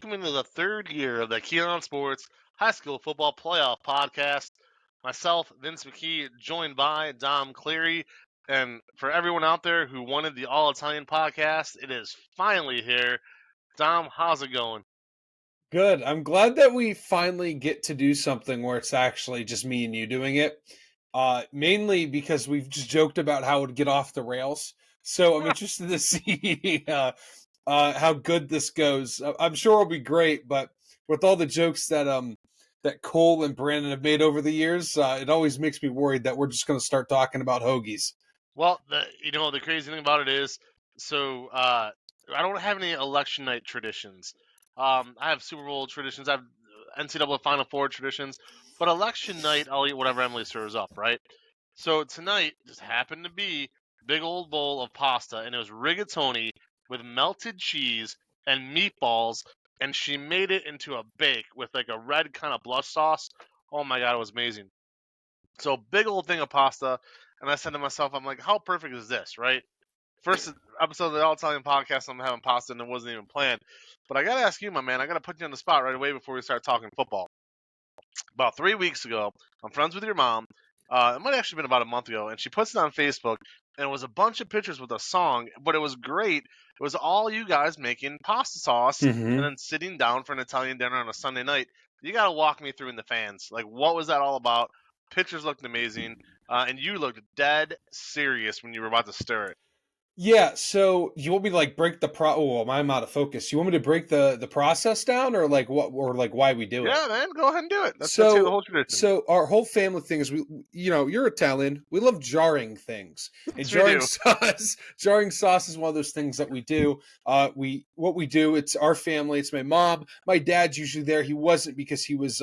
welcome into the third year of the Keon Sports High School Football Playoff Podcast. Myself, Vince McKee, joined by Dom Clary. And for everyone out there who wanted the All-Italian podcast, it is finally here. Dom, how's it going? Good. I'm glad that we finally get to do something where it's actually just me and you doing it. Mainly because we've just joked about how it would get off the rails. So I'm interested to see how good this goes. I'm sure it'll be great, but with all the jokes that Cole and Brandon have made over the years, it always makes me worried that we're just going to start talking about hoagies. Well, the crazy thing about it is, I don't have any election night traditions. I have Super Bowl traditions. I have NCAA Final Four traditions. But election night, I'll eat whatever Emily serves up, right? So tonight just happened to be big old bowl of pasta, and it was rigatoni with melted cheese and meatballs, and she made it into a bake with like a red kind of blush sauce. Oh my god, it was amazing. So big old thing of pasta, and I said to myself, I'm like, how perfect is this, right? First episode of the All Italian podcast, I'm having pasta, and it wasn't even planned. But I gotta ask you, my man, I gotta put you on the spot right away before we start talking football. About 3 weeks ago, I'm friends with your mom. It might have actually been about a month ago, and she puts it on Facebook, and it was a bunch of pictures with a song, but it was great. It was all you guys making pasta sauce and then sitting down for an Italian dinner on a Sunday night. You gotta walk me through in the fans. Like, what was that all about? Pictures looked amazing, and you looked dead serious when you were about to stir it. Yeah, so you want me to like break the I'm out of focus. You want me to break the process down or like what or like why we do it? Yeah, man, go ahead and do it. Let's hear the whole tradition. So our whole family thing is you're Italian. We love jarring things. And jarring sauce is one of those things that we do. It's our family, it's my mom. My dad's usually there. He wasn't because he was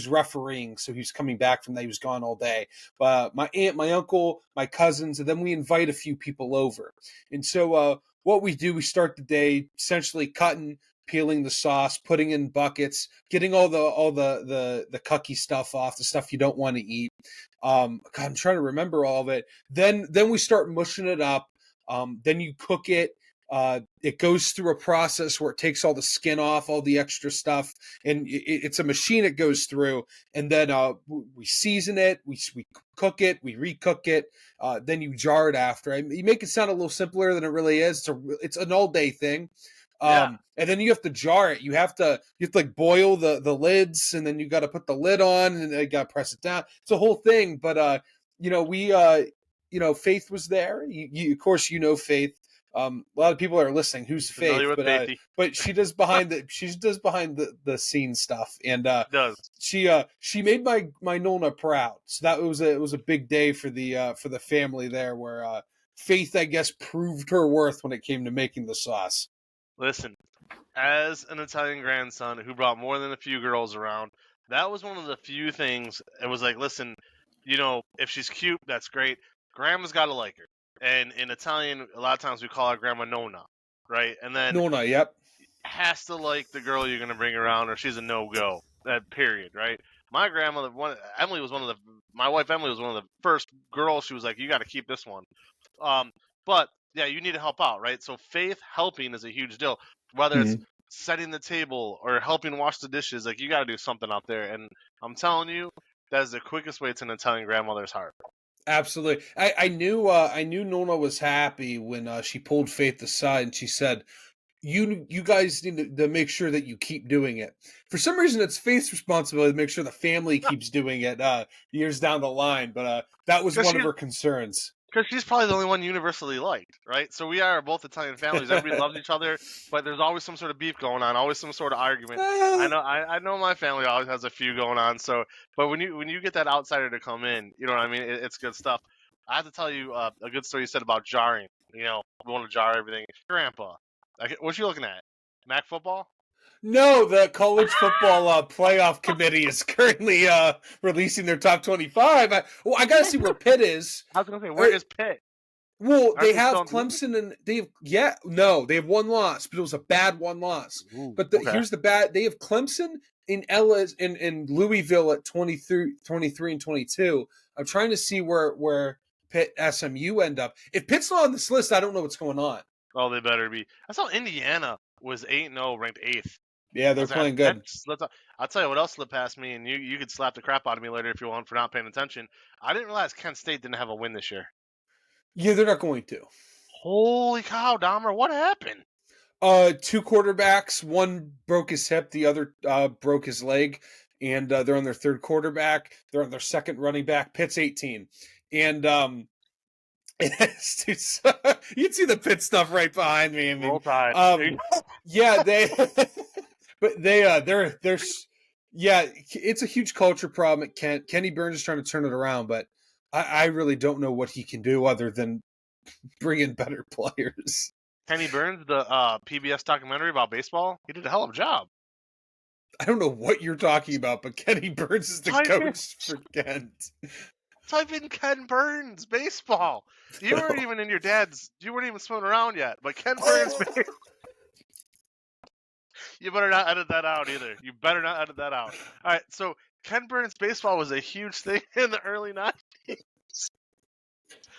refereeing, so he was coming back from that. He was gone all day. My aunt, my uncle, my cousins, and then we invite a few people over. And so what we do, we start the day essentially cutting, peeling the sauce, putting in buckets, getting all the cucky stuff off, the stuff you don't want to eat. God, I'm trying to remember all of it. Then we start mushing it up. Then you cook it. It goes through a process where it takes all the skin off, all the extra stuff, and it's a machine it goes through. And then we season it, we cook it, we recook it. Then you jar it after. You make it sound a little simpler than it really is. It's an all day thing. And then you have to jar it. You have to like boil the lids, and then you got to put the lid on, and then you got to press it down. It's a whole thing. But Faith was there. You of course Faith. A lot of people are listening. Who's Faith? But she does behind the scenes stuff, and she made my Nona proud. So that was a big day for the family there, where Faith, I guess, proved her worth when it came to making the sauce. Listen, as an Italian grandson who brought more than a few girls around, that was one of the few things. It was like, listen, if she's cute, that's great. Grandma's got to like her. And in Italian, a lot of times we call our grandma Nonna, right? And then Nonna, yep. Has to like the girl you're going to bring around or she's a no-go, that period, right? My grandmother, my wife Emily was one of the first girls. She was like, you got to keep this one. But yeah, you need to help out, right? So Faith helping is a huge deal. Whether it's setting the table or helping wash the dishes, like you got to do something out there. And I'm telling you, that is the quickest way to an Italian grandmother's heart. Absolutely. I knew Nona was happy when she pulled Faith aside and she said, you guys need to make sure that you keep doing it. For some reason, it's Faith's responsibility to make sure the family keeps doing it years down the line. But that was one of her concerns. Because she's probably the only one universally liked, right? So we are both Italian families. Everybody loves each other, but there's always some sort of beef going on, always some sort of argument. I know my family always has a few going on. So, but when you get that outsider to come in, you know what I mean? It's good stuff. I have to tell you a good story you said about jarring. We want to jar everything. Grandpa, what you looking at? Mac football? No, the college football playoff committee is currently releasing their top 25. I got to see where Pitt is. I was going to say, where is Pitt? Well, they have Clemson and they have one loss, but it was a bad one loss. Ooh, but here's the bad: they have Clemson in Louisville at 23 and 22. I'm trying to see where Pitt SMU end up. If Pitt's not on this list, I don't know what's going on. Oh, they better be. I saw Indiana was 8-0, ranked 8th. Yeah, I they're was like, playing good. I'll tell you what else slipped past me, and you could slap the crap out of me later if you want for not paying attention. I didn't realize Kent State didn't have a win this year. Yeah, they're not going to. Holy cow, Dahmer, what happened? Two quarterbacks. One broke his hip. The other broke his leg. And they're on their third quarterback. They're on their second running back. Pitt's 18. And you can see the Pitt stuff right behind me. I mean, Roll Tide. yeah, they, but they're, yeah, it's a huge culture problem at Kent. Kenny Burns is trying to turn it around, but I really don't know what he can do other than bring in better players. Kenny Burns, the PBS documentary about baseball, he did a hell of a job. I don't know what you're talking about, but Kenny Burns is the coach for Kent. Type in Ken Burns baseball. You weren't even in your dad's. You weren't even swimming around yet. But Ken Burns. You better not edit that out either. You better not edit that out. All right. So Ken Burns baseball was a huge thing in the early 90s.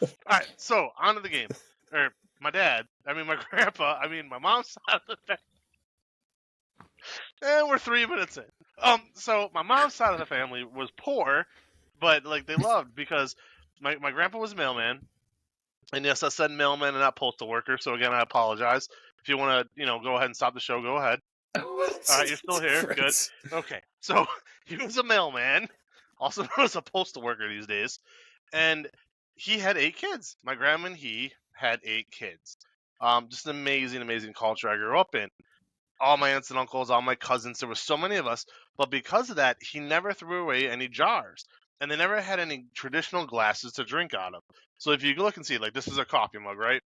All right. So on to the game. Or my grandpa. My mom's side of the family. And we're 3 minutes in. So my mom's side of the family was poor, but like they loved because my grandpa was a mailman. And yes, I said mailman and not postal worker. So again, I apologize. If you want to, go ahead and stop the show, go ahead. What? All right, you're still here. Good. Okay. So he was a mailman, also known as a postal worker these days, and he had 8 kids. My grandma and he had 8 kids. Just an amazing, amazing culture I grew up in. All my aunts and uncles, all my cousins, there were so many of us. But because of that, he never threw away any jars. And they never had any traditional glasses to drink out of. So if you look and see, like, this is a coffee mug, right?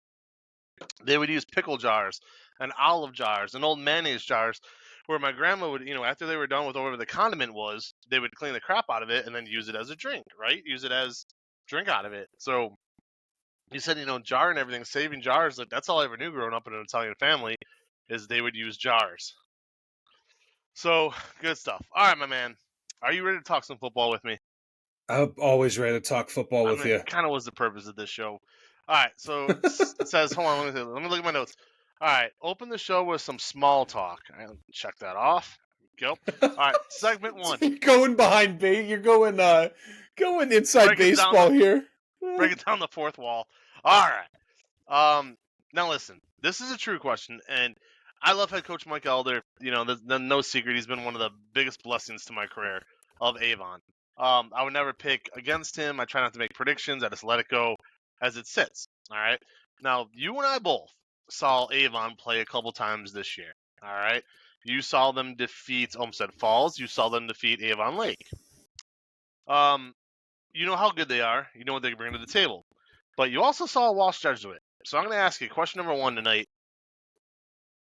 They would use pickle jars and olive jars and old mayonnaise jars where my grandma would, after they were done with whatever the condiment was, they would clean the crap out of it and then use it as a drink, right? Use it as drink out of it. So you said, jar and everything, saving jars, like that's all I ever knew growing up in an Italian family is they would use jars. So good stuff. All right, my man. Are you ready to talk some football with me? I'm always ready to talk football with you. Kind of was the purpose of this show. All right, so it says, hold on, let me look at my notes. All right, open the show with some small talk. I'll check that off. Go. All right, segment 1. You're going behind bait. You're going inside baseball here. Break it down the fourth wall. All right. Now listen, this is a true question, and I love head coach Mike Elder. There's no secret he's been one of the biggest blessings to my career of Avon. I would never pick against him. I try not to make predictions. I just let it go as it sits. All right. Now, you and I both saw Avon play a couple times this year. All right. You saw them defeat Olmsted Falls. You saw them defeat Avon Lake. You know how good they are. You know what they can bring to the table. But you also saw Walsh Jesuit. So I'm going to ask you question number 1 tonight.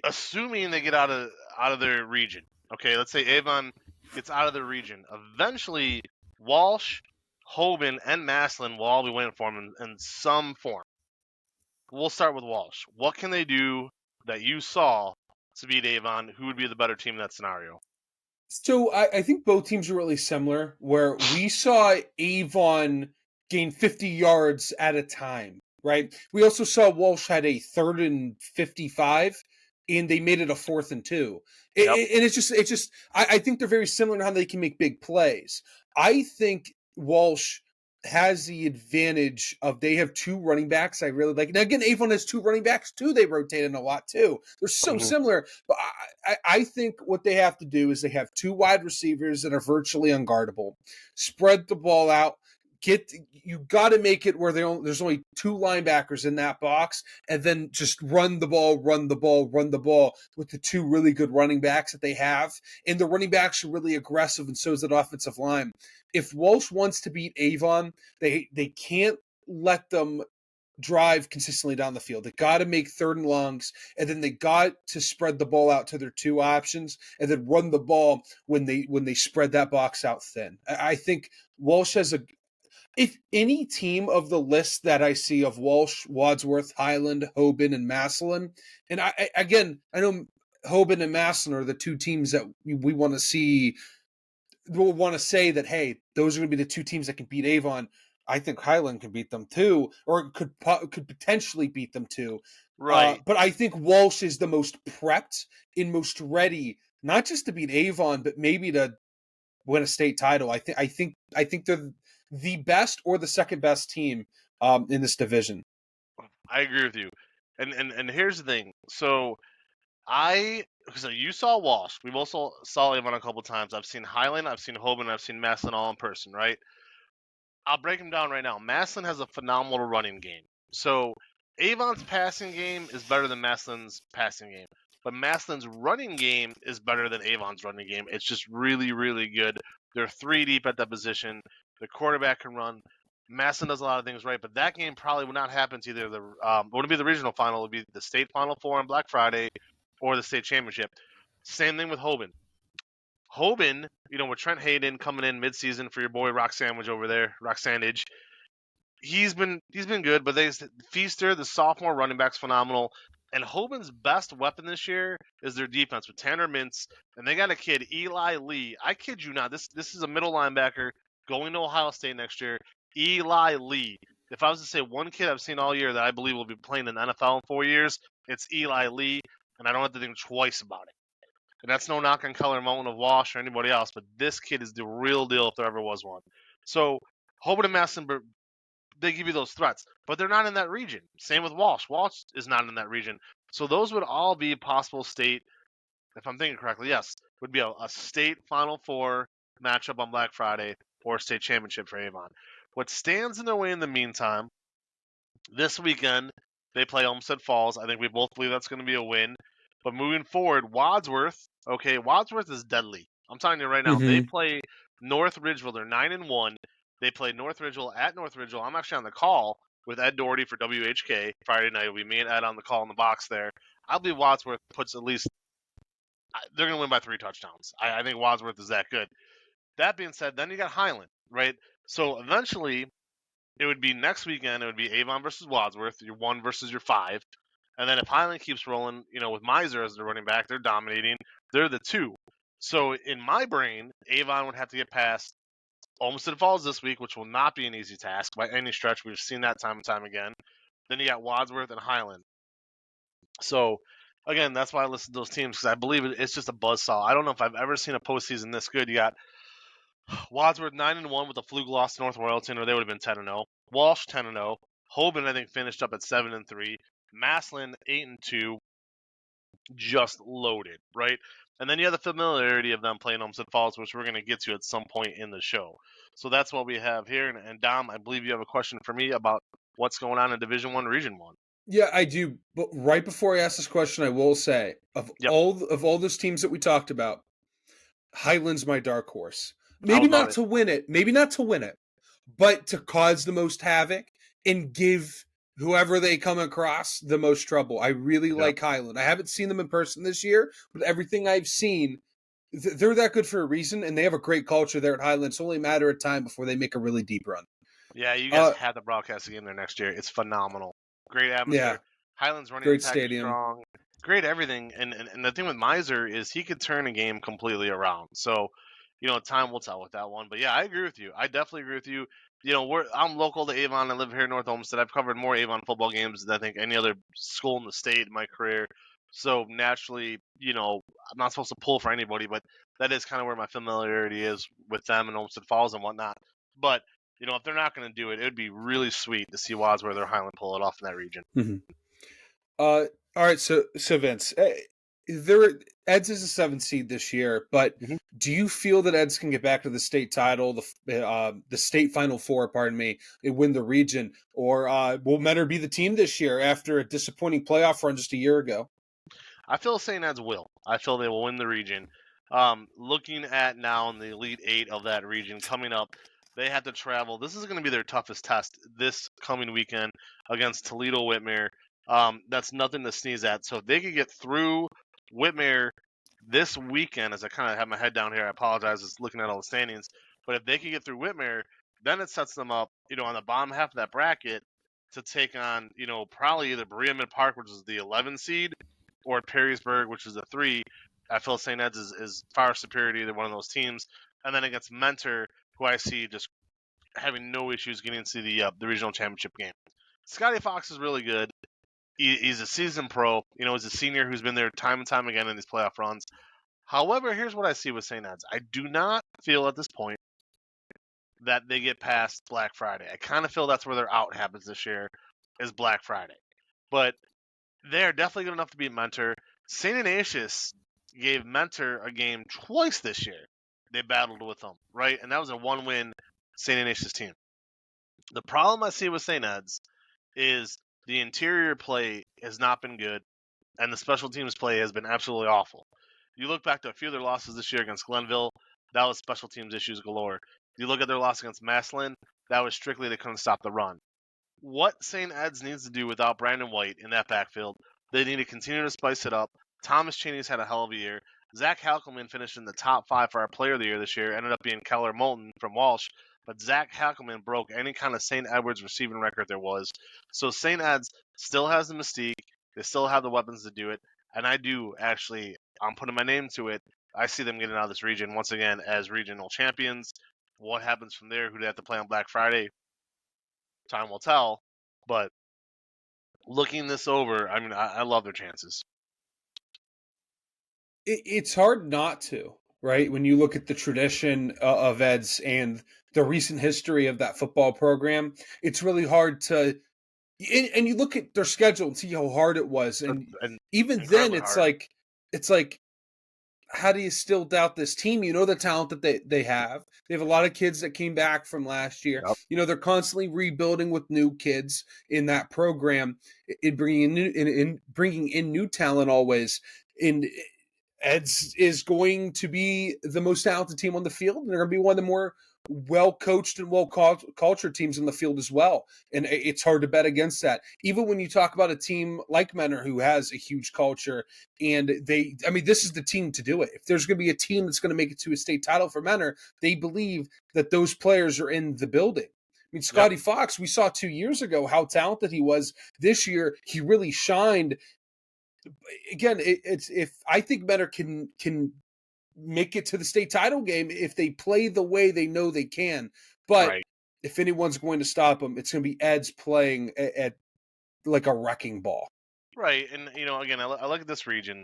Assuming they get out of their region. Okay, let's say Avon gets out of the region. Eventually, Walsh, Hoban, and Massillon will all be waiting for him in some form. We'll start with Walsh. What can they do that you saw to beat Avon? Who would be the better team in that scenario? So I think both teams are really similar, where we saw Avon gain 50 yards at a time, right? We also saw Walsh had a 3rd and 55, and they made it a 4th and 2. Yep. And it's just I think they're very similar in how they can make big plays. I think Walsh has the advantage of they have 2 running backs I really like. Now again, Avon has 2 running backs too. They rotate in a lot too. They're so similar. But I think what they have to do is they have 2 wide receivers that are virtually unguardable. Spread the ball out. You got to make it where there's only 2 linebackers in that box, and then just run the ball with the 2 really good running backs that they have. And the running backs are really aggressive, and so is that offensive line. If Walsh wants to beat Avon, they can't let them drive consistently down the field. They got to make 3rd and longs, and then they got to spread the ball out to their 2 options, and then run the ball when they spread that box out thin. I think Walsh has if any team of the list that I see of Walsh, Wadsworth, Highland, Hoban, and Massillon, and I know Hoban and Massillon are the 2 teams that we want to see. We'll want to say that, hey, those are going to be the 2 teams that can beat Avon. I think Highland can beat them too, or could potentially beat them too. Right. But I think Walsh is the most prepped and most ready not just to beat Avon, but maybe to win a state title. I think they're the best or the second best team in this division. I agree with you. And here's the thing. So you saw Walsh. We both saw Avon a couple times. I've seen Highland, I've seen Hoban, I've seen Maslin all in person, right? I'll break them down right now. Maslin has a phenomenal running game. So Avon's passing game is better than Maslin's passing game. But Maslin's running game is better than Avon's running game. It's just really, really good. They're three deep at that position. The quarterback can run. Maslin does a lot of things right, but that game probably would not happen to either wouldn't be the regional final, it would be the state final four on Black Friday or the state championship. Same thing with Hoban. Hoban, with Trent Hayden coming in midseason for your boy Rock Sandwich over there, Rock Sandage, he's been good, but Feaster, the sophomore running back's phenomenal. And Hoban's best weapon this year is their defense with Tanner Mintz, and they got a kid, Eli Lee. I kid you not, this is a middle linebacker going to Ohio State next year. Eli Lee. If I was to say one kid I've seen all year that I believe will be playing in the NFL in 4 years, it's Eli Lee, and I don't have to think twice about it. And that's no knock on Keller Mountain of Walsh or anybody else, but this kid is the real deal if there ever was one. So Hoban and Masson, they give you those threats, but they're not in that region. Same with Walsh. Walsh is not in that region. So those would all be possible state, if I'm thinking correctly, yes, would be a state Final Four matchup on Black Friday or a state championship for Avon. What stands in their way in the meantime, this weekend, they play Olmsted Falls. I think we both believe that's going to be a win. But moving forward, Wadsworth is deadly. I'm telling you right now, they Mm-hmm. play North Ridgeville. They're 9-1. They play North Ridgeville at North Ridgeville. I'm actually on the call with Ed Doherty for WHK Friday night. It'll be me and Ed on the call in the box there. I believe Wadsworth puts at least they're going to win by 3 touchdowns. I think Wadsworth is that good. That being said, then you got Highland, right? So eventually, it would be next weekend. It would be Avon versus Wadsworth, your 1 versus your 5. And then if Highland keeps rolling, with Miser as the running back, they're dominating. They're the 2. So in my brain, Avon would have to get past Olmsted Falls this week, which will not be an easy task by any stretch. We've seen that time and time again. Then you got Wadsworth and Highland. So again, that's why I listed those teams because I believe it's just a buzzsaw. I don't know if I've ever seen a postseason this good. You got Wadsworth 9-1 with a fluke loss to North Royalton, or they would have been 10-0. Walsh 10-0. Hoban I think finished up at 7-3. Maslin 8-2, just loaded, right? And then you have the familiarity of them playing Olmsted Falls, which we're going to get to at some point in the show. So that's what we have here. And Dom, I believe you have a question for me about what's going on in Division One, Region One. Yeah, I do. But right before I ask this question, I will say Yep, of all those teams that we talked about, Highland's my dark horse. I Maybe would love not it. to win it. Maybe not to win it, but to cause the most havoc and give whoever they come across the most trouble. I really Yep. like Highland. I haven't seen them in person this year, but everything I've seen, they're that good for a reason, and they have a great culture there at Highland. It's only a matter of time before they make a really deep run. Yeah, you guys Uh, have the broadcast again there next year. It's phenomenal. Great atmosphere. yeah, Highlands running great attack is stadium. strong. Great everything. And the thing with Miser is he could turn a game completely around. So, time will tell with that one. But yeah, I agree with you. I definitely agree with you. I'm local to Avon. I live here in North Olmsted. I've covered more Avon football games than I think any other school in the state in my career. So naturally, I'm not supposed to pull for anybody, but that is kind of where my familiarity is with them and Olmsted Falls and whatnot. But if they're not going to do it, it would be really sweet to see Wadsworth or Highland pull it off in that region. Mm-hmm. All right, so Vince, there Eds is a 7 seed this year, but Mm-hmm. do you feel that Eds can get back to the state title, the state Final Four, pardon me, and win the region, or will Mentor be the team this year after a disappointing playoff run just a year ago? I feel St. Ed's will. I feel they will win the region. Looking at now in the Elite Eight of that region coming up, they have to travel. This is going to be their toughest test this coming weekend against Toledo Whitmere. That's nothing to sneeze at. So if they could get through Whitmere this weekend, as I kind of have my head down here, I apologize, just looking at all the standings. But if they could get through Whitmere, then it sets them up, on the bottom half of that bracket to take on, probably either Berea Mid Park, which is the 11 seed, or Perrysburg, which is a 3. I feel St. Ed's is far superior to either one of those teams. And then against Mentor, who I see just having no issues getting into the regional championship game. Scotty Fox is really good. He's a seasoned pro. He's a senior who's been there time and time again in these playoff runs. However, here's what I see with St. Ed's. I do not feel at this point that they get past Black Friday. I kind of feel that's where their out happens this year, is Black Friday. But they're definitely good enough to beat Mentor. St. Ignatius gave Mentor a game twice this year. They battled with them, right? And that was a one-win St. Ignatius team. The problem I see with St. Ed's is the interior play has not been good, and the special teams play has been absolutely awful. You look back to a few of their losses this year against Glenville, that was special teams issues galore. You look at their loss against Massillon, that was strictly they couldn't stop the run. What St. Ed's needs to do without Brandon White in that backfield, they need to continue to spice it up. Thomas Cheney's had a hell of a year. Zach Halkelman finished in the top 5 for our player of the year this year, ended up being Keller Moulton from Walsh. But Zach Halkelman broke any kind of St. Edwards receiving record there was. So St. Ed's still has the mystique. They still have the weapons to do it. And I do actually, I'm putting my name to it. I see them getting out of this region once again as regional champions. What happens from there? Who do they have to play on Black Friday? Time will tell. But looking this over, I mean, I love their chances. It's hard not to, right? When you look at the tradition of Eds and the recent history of that football program, it's really hard to. And you look at their schedule and see how hard it was, and even then, it's hard. like, how do you still doubt this team? You know the talent that they have. They have a lot of kids that came back from last year. Yep. You know they're constantly rebuilding with new kids in that program, in bringing in new talent always. And Eds is going to be the most talented team on the field, and they're going to be one of the more well-coached and well-cultured teams in the field as well. And it's hard to bet against that. Even when you talk about a team like Menor who has a huge culture, and this is the team to do it. If there's going to be a team that's going to make it to a state title for Menor, they believe that those players are in the building. I mean, Scotty Fox, we saw 2 years ago how talented he was. This year, he really shined. Again, it's if I think Menor can make it to the state title game if they play the way they know they can. But if anyone's going to stop them, it's going to be Eds playing at like a wrecking ball. Right, and again, I look at this region.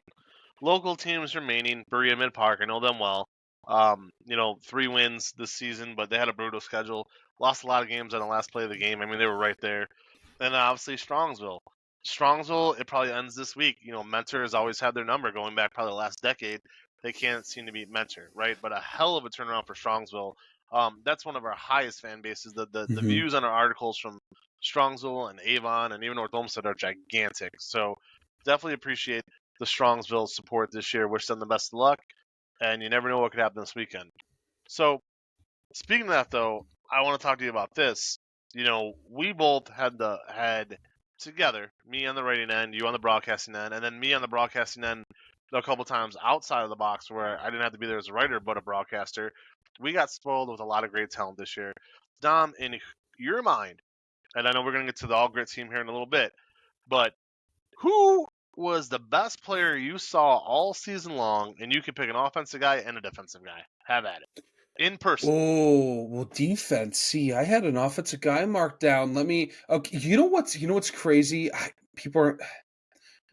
Local teams remaining, Berea Mid Park, I know them well. 3 wins this season, but they had a brutal schedule. Lost a lot of games on the last play of the game. I mean, they were right there. And obviously Strongsville. Strongsville, it probably ends this week. Mentor has always had their number going back probably the last decade. They can't seem to beat Mentor, right? But a hell of a turnaround for Strongsville. That's one of our highest fan bases. The views on our articles from Strongsville and Avon and even North Olmsted are gigantic. So definitely appreciate the Strongsville support this year. Wish them the best of luck. And you never know what could happen this weekend. So speaking of that, though, I want to talk to you about this. We both had together, me on the writing end, you on the broadcasting end, and then me on the broadcasting end a couple times outside of the box where I didn't have to be there as a writer but a broadcaster. We got spoiled with a lot of great talent this year. Dom, in your mind, and I know we're going to get to the All Grit team here in a little bit, but who was the best player you saw all season long, and you can pick an offensive guy and a defensive guy? Have at it. In person. Oh, well, defense. See, I had an offensive guy marked down. Okay, you know what's crazy? I'm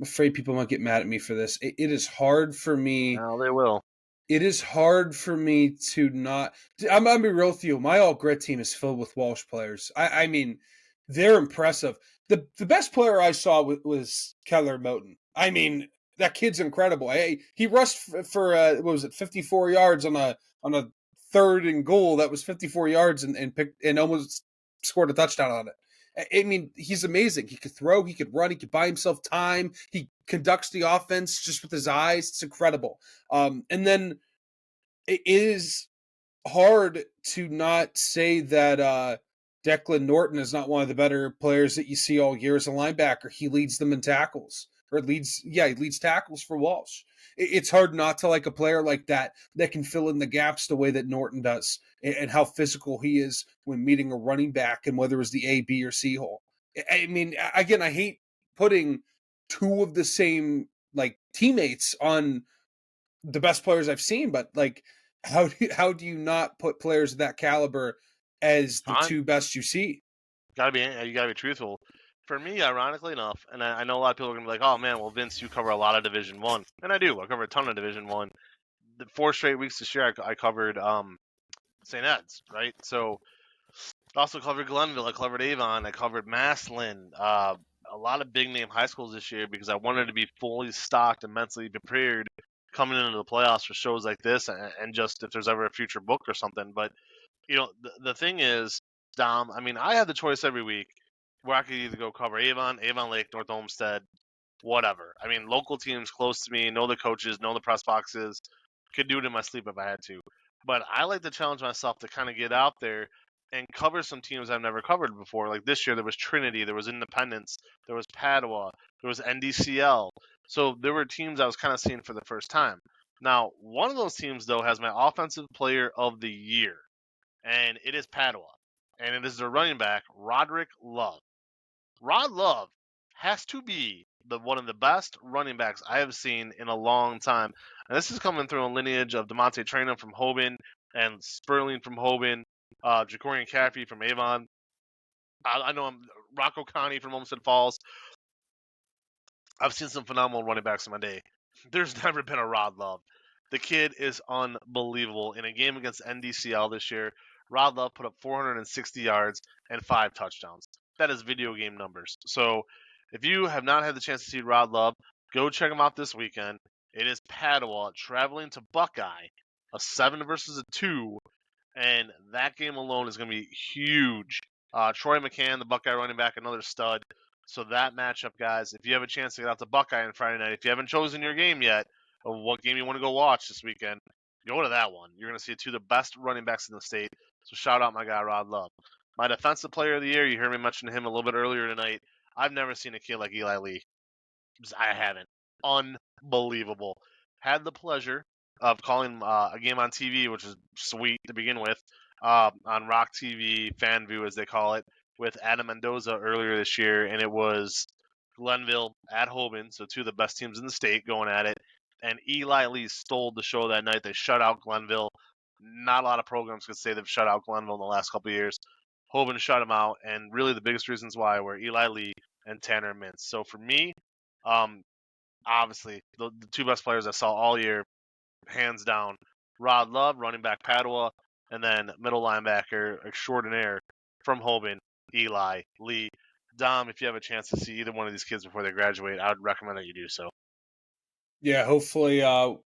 afraid people might get mad at me for this. It is hard for me. No, they will. It is hard for me to not. I'm gonna be real with you. My All Grit team is filled with Walsh players. I mean, they're impressive. The best player I saw was Keller Moulton. I mean, that kid's incredible. He rushed for 54 yards on a 3rd and goal. That was 54 yards and almost scored a touchdown on it. I mean, he's amazing. He could throw, he could run, he could buy himself time. He conducts the offense just with his eyes. It's incredible. And then it is hard to not say that Declan Norton is not one of the better players that you see all year as a linebacker. He leads them in tackles, he leads tackles for Walsh. It's hard not to like a player like that can fill in the gaps the way that Norton does, and how physical he is when meeting a running back, and whether it's the A, B, or C hole. I mean, again, I hate putting 2 of the same teammates on the best players I've seen, but how do you not put players of that caliber as the 2 best you see? You gotta be truthful. For me, ironically enough, and I know a lot of people are gonna be like, "Oh man, well Vince, you cover a lot of Division 1," and I do. I cover a ton of Division 1. the 4 straight weeks this year, I covered St. Ed's, right? So I also covered Glenville, I covered Avon, I covered Massillon, a lot of big name high schools this year because I wanted to be fully stocked and mentally prepared coming into the playoffs for shows like this, and just if there's ever a future book or something. But the thing is, Dom, I mean, I had the choice every week where I could either go cover Avon, Avon Lake, North Olmsted, whatever. I mean, local teams close to me, know the coaches, know the press boxes, could do it in my sleep if I had to. But I like to challenge myself to kind of get out there and cover some teams I've never covered before. Like this year, there was Trinity, there was Independence, there was Padua, there was NDCL. So there were teams I was kind of seeing for the first time. Now, one of those teams, though, has my offensive player of the year, and it is Padua. And it is their running back, Roderick Love. Rod Love has to be one of the best running backs I have seen in a long time. And this is coming through a lineage of DeMonte Traynor from Hoban and Sperling from Hoban, Jacorian Caffey from Avon. I know I'm Rocco Connie from Olmsted Falls. I've seen some phenomenal running backs in my day. There's never been a Rod Love. The kid is unbelievable. In a game against NDCL this year, Rod Love put up 460 yards and 5 touchdowns. That is video game numbers. So if you have not had the chance to see Rod Love, go check him out this weekend. It is Padua traveling to Buckeye, a 7 versus a 2, and that game alone is going to be huge. Troy McCann, the Buckeye running back, another stud. So that matchup, guys, if you have a chance to get out to Buckeye on Friday night, if you haven't chosen your game yet, of what game you want to go watch this weekend, go to that one. You're going to see two of the best running backs in the state. So shout out my guy, Rod Love. My defensive player of the year, you heard me mention him a little bit earlier tonight. I've never seen a kid like Eli Lee. I haven't. Unbelievable. Had the pleasure of calling a game on TV, which is sweet to begin with, on Rock TV, FanView as they call it, with Adam Mendoza earlier this year, and it was Glenville at Hoban, so two of the best teams in the state going at it. And Eli Lee stole the show that night. They shut out Glenville. Not a lot of programs could say they've shut out Glenville in the last couple of years. Hoban shut him out, and really the biggest reasons why were Eli Lee and Tanner Mintz. So for me, obviously the two best players I saw all year, hands down, Rod Love, running back Padua, and then middle linebacker extraordinaire from Hoban, Eli Lee. Dom, if you have a chance to see either one of these kids before they graduate, I would recommend that you do so. Yeah, hopefully, playoff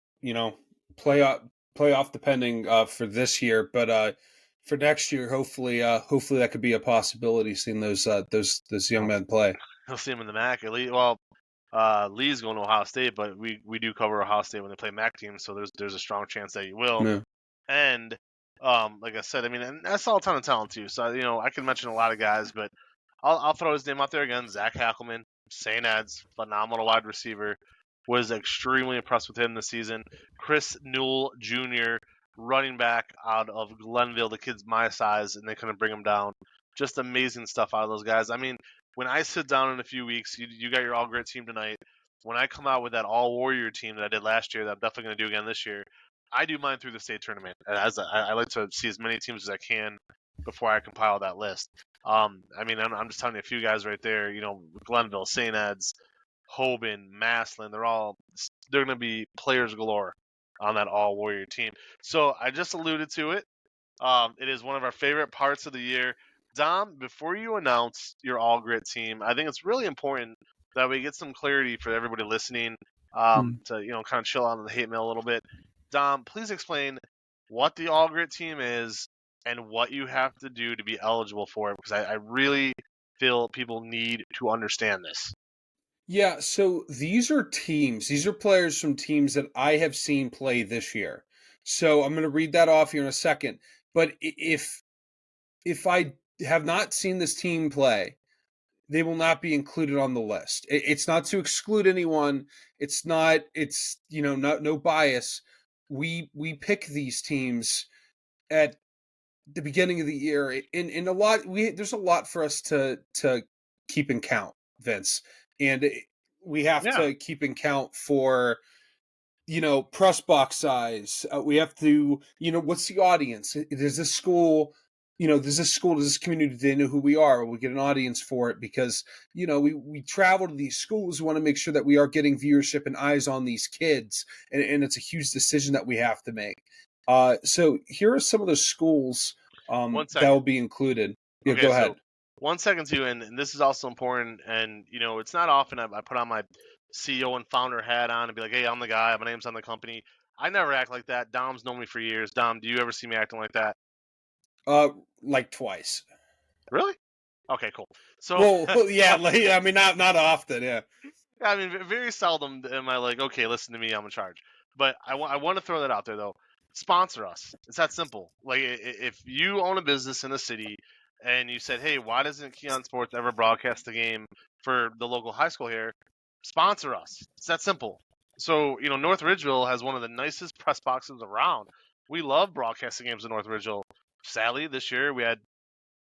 depending for this year, but for next year, hopefully that could be a possibility. Seeing those young men play. He'll see him in the MAC. Well, Lee's going to Ohio State, but we do cover Ohio State when they play MAC teams, so there's a strong chance that you will. Yeah. And like I said, I mean, and I saw a ton of talent too. So I can mention a lot of guys, but I'll throw his name out there again. Zach Hackelman, St. Ed's, phenomenal wide receiver. Was extremely impressed with him this season. Chris Newell Jr., running back out of Glenville. The kid's my size, and they couldn't bring him down. Just amazing stuff out of those guys. I mean, when I sit down in a few weeks, you got your all-grit team tonight. When I come out with that all-warrior team that I did last year that I'm definitely going to do again this year, I do mine through the state tournament. I like to see as many teams as I can before I compile that list. I mean, I'm just telling you a few guys right there. Glenville, St. Ed's, Hoban, Massillon, they're going to be players galore on that all-warrior team. So I just alluded to it. It is one of our favorite parts of the year. Dom, before you announce your all-grit team, I think it's really important that we get some clarity for everybody listening to kind of chill out on the hate mail a little bit. Dom, please explain what the all-grit team is and what you have to do to be eligible for it, because I really feel people need to understand this. Yeah, so these are players from teams that I have seen play this year. So I'm going to read that off here in a second. But if I have not seen this team play, they will not be included on the list. It's not to exclude anyone. It's no bias. We pick these teams at the beginning of the year. In a lot, there's a lot for us to keep in count, Vince. And we have to keep in count for, press box size. We have to, what's the audience? Does this school does this school, does this community, they know who we are? We get an audience for it because, we travel to these schools. We want to make sure that we are getting viewership and eyes on these kids. And it's a huge decision that we have to make. So here are some of the schools One that will second. be included. Yeah, Okay, go ahead. so 1 second too, and this is also important. And it's not often I put on my CEO and founder hat on and be like, "Hey, I'm the guy. My name's on the company." I never act like that. Dom's known me for years. Dom, do you ever see me acting like that? Uh, like twice. Really? Okay, cool. So, Well, yeah, I mean, not often. Yeah. I mean, very seldom am I like, okay, listen to me, I'm in charge. But I want to throw that out there though. Sponsor us. It's that simple. Like, if you own a business in a city and you said, hey, why doesn't Keon Sports ever broadcast the game for the local high school here? Sponsor us. It's that simple. So, North Ridgeville has one of the nicest press boxes around. We love broadcasting games in North Ridgeville. Sadly, this year we had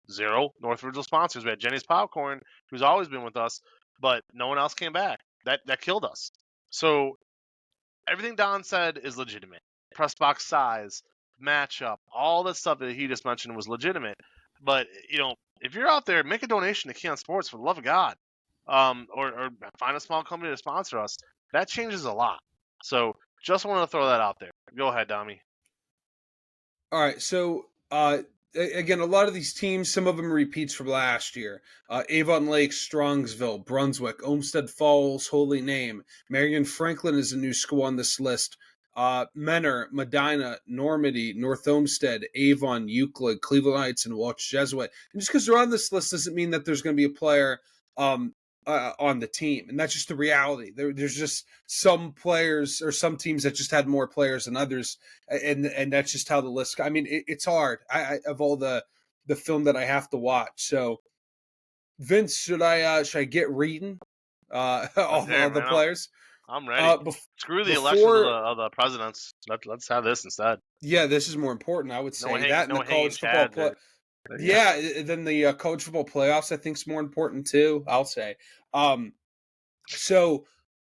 zero North Ridgeville sponsors. We had Jenny's Popcorn, who's always been with us, but no one else came back. That killed us. So everything Don said is legitimate. Press box size, matchup, all the stuff that he just mentioned was legitimate. But if you're out there, make a donation to Keon Sports for the love of God, or find a small company to sponsor us. That changes a lot. So just want to throw that out there. Go ahead, Dommy. All right, so again, a lot of these teams, some of them repeats from last year. Avon Lake, Strongsville, Brunswick, Olmsted Falls, Holy Name. Marion Franklin is a new school on this list. Menor, Medina, Normandy, North Olmsted, Avon, Euclid, Cleveland Heights, and Welch Jesuit. And just because they're on this list doesn't mean that there's going to be a player on the team, and that's just the reality. There's just some players or some teams that just had more players than others, and that's just how the list. I mean, it's hard. Of all the film that I have to watch. So, Vince, should I get reading Let's hear all it, the man. players? I'm ready. Screw the elections Before, of the presidents. Let's have this instead. yeah, this is more important. I would say that in No the hanging college football chads play. yeah. Yeah, then the college football playoffs, I think, is more important too. I'll say. So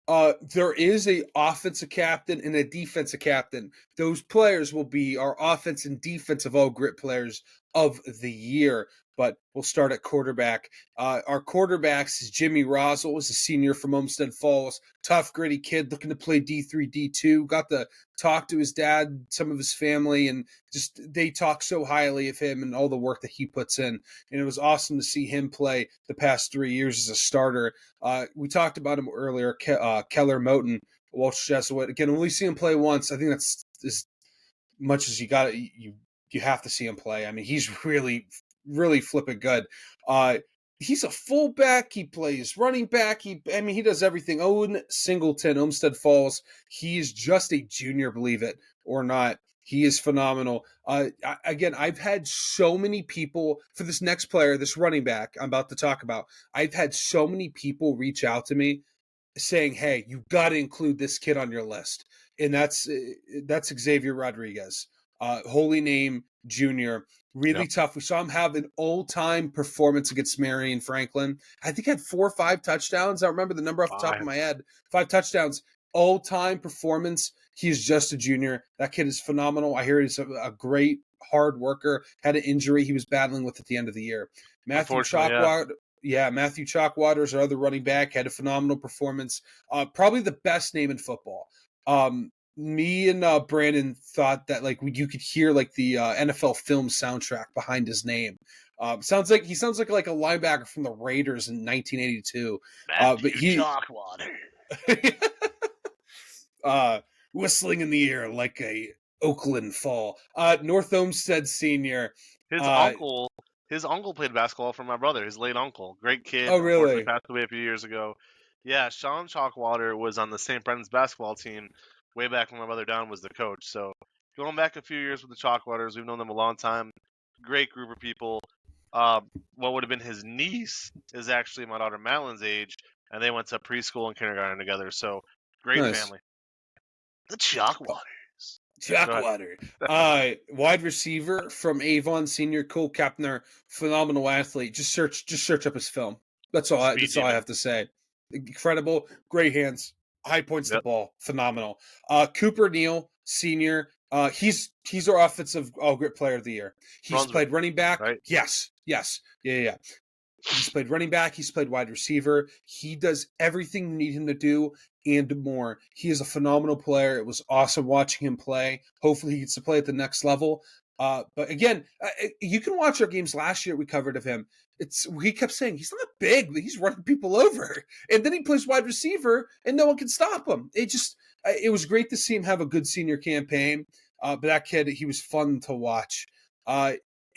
there is a offensive captain and a defensive captain. Those players will be our offense and defensive all grit players of the year. But we'll start at quarterback. Our quarterbacks is Jimmy Rosel, is a senior from Olmsted Falls. Tough, gritty kid looking to play D3, D2. Got to talk to his dad, some of his family, and just they talk so highly of him and all the work that he puts in. And it was awesome to see him play the past 3 years as a starter. We talked about him earlier, Keller Moten, Welch Jesuit. Again, when we see him play once, I think that's as much as you have to see him play. I mean, he's really, really flipping good. He's a fullback. He plays running back. He does everything. Owen Singleton, Olmsted Falls. He is just a junior, believe it or not. He is phenomenal. Again, I've had so many people for this next player, this running back I'm about to talk about. I've had so many people reach out to me saying, "Hey, you got to include this kid on your list," and that's Xavier Rodriguez, Holy Name Junior. Really Yep. tough. We saw him have an all-time performance against Marion Franklin. I think he had 4 or 5 touchdowns. I don't remember the number off the top of my head. 5 touchdowns, all-time performance. He's just a junior. That kid is phenomenal. I hear he's a great hard worker. Had an injury he was battling with at the end of the year. Matthew Chalkwad. Yeah, Matthew Chalkwater is our other running back, had a phenomenal performance. Probably the best name in football. Me and Brandon thought that like you could hear like the NFL film soundtrack behind his name. He sounds like a linebacker from the Raiders in 1982. But he whistling in the air like a Oakland fall. North Olmsted Senior. His uncle, played basketball for my brother. His late uncle, great kid. Oh, Unfortunately, really? passed away a few years ago. Yeah, Sean Chalkwater was on the St. Brendan's basketball team way back when my brother Don was the coach. So going back a few years with the Chalkwaters, we've known them a long time. Great group of people. What would have been his niece is actually my daughter Madeline's age, and they went to preschool and kindergarten together. So great family. The Chalkwaters. Chalkwater. Wide receiver from Avon, senior Cole Kepner, phenomenal athlete. Just search up his film. That's all I have to say. Incredible, great hands, high points to the ball, phenomenal. Cooper Neal, senior, He's our offensive grit player of the year. He's Brunswick, played running back. right? Yes. Yeah. He's played running back. He's played wide receiver. He does everything you need him to do and more. He is a phenomenal player. It was awesome watching him play. Hopefully, he gets to play at the next level. But again, you can watch our games last year we covered of him. He kept saying he's not big, but he's running people over. And then he plays wide receiver, and no one can stop him. It was great to see him have a good senior campaign. But that kid, he was fun to watch.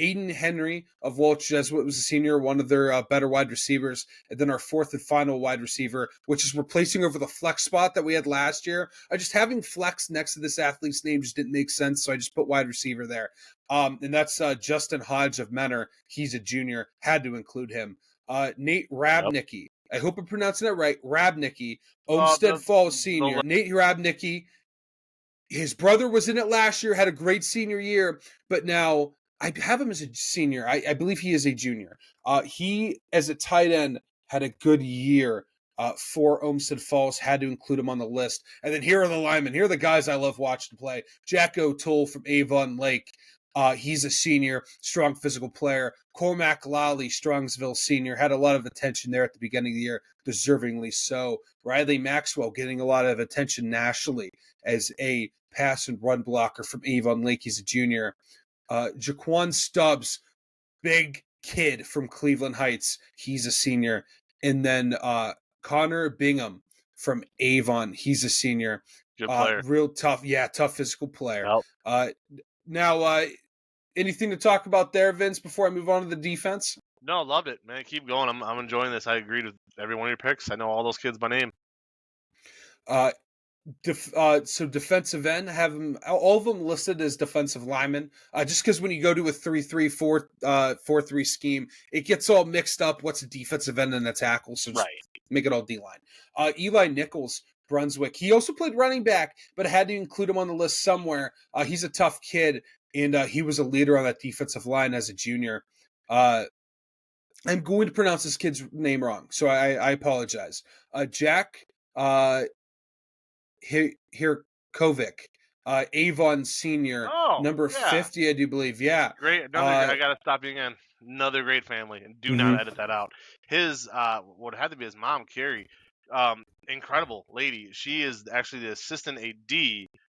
Aiden Henry of Welch Jesuit was a senior, one of their better wide receivers. And then our fourth and final wide receiver, which is replacing over the flex spot that we had last year. Just having flex next to this athlete's name just didn't make sense, so I just put wide receiver there. And that's Justin Hodge of Menor. He's a junior. Had to include him. Nate Rabnicki. I hope I'm pronouncing that right. Rabnicki, Olmsted Falls senior. Nate Rabnicki. His brother was in it last year, had a great senior year, but now I have him as a senior. I believe he is a junior. He, as a tight end, had a good year for Olmsted Falls, had to include him on the list. And then here are the linemen. Here are the guys I love watching play. Jack O'Toole from Avon Lake. He's a senior, strong physical player. Cormac Lally, Strongsville senior, had a lot of attention there at the beginning of the year, deservingly so. Riley Maxwell getting a lot of attention nationally as a pass and run blocker from Avon Lake. He's a junior. Jaquan Stubbs, big kid from Cleveland Heights. He's a senior. And then Connor Bingham from Avon. He's a senior. Good player. Real tough. Yeah, tough physical player. Yep. Now, anything to talk about there, Vince, before I move on to the defense? No, loved it, man. Keep going. I'm enjoying this. I agreed with every one of your picks. I know all those kids by name. So defensive end, have them all of them listed as defensive linemen. Just because when you go to a 3-3-4 4-3 scheme, it gets all mixed up. What's a defensive end and a tackle? So just make it all D line. Eli Nichols, Brunswick. He also played running back, but I had to include him on the list somewhere. He's a tough kid, and he was a leader on that defensive line as a junior. I'm going to pronounce this kid's name wrong, so I apologize. Jack Hirkovic, Avon senior, number 50, I do believe. Yeah. Great. I got to stop you again. Another great family. And do not edit that out. His, what had to be his mom, Carrie, incredible lady. She is actually the assistant AD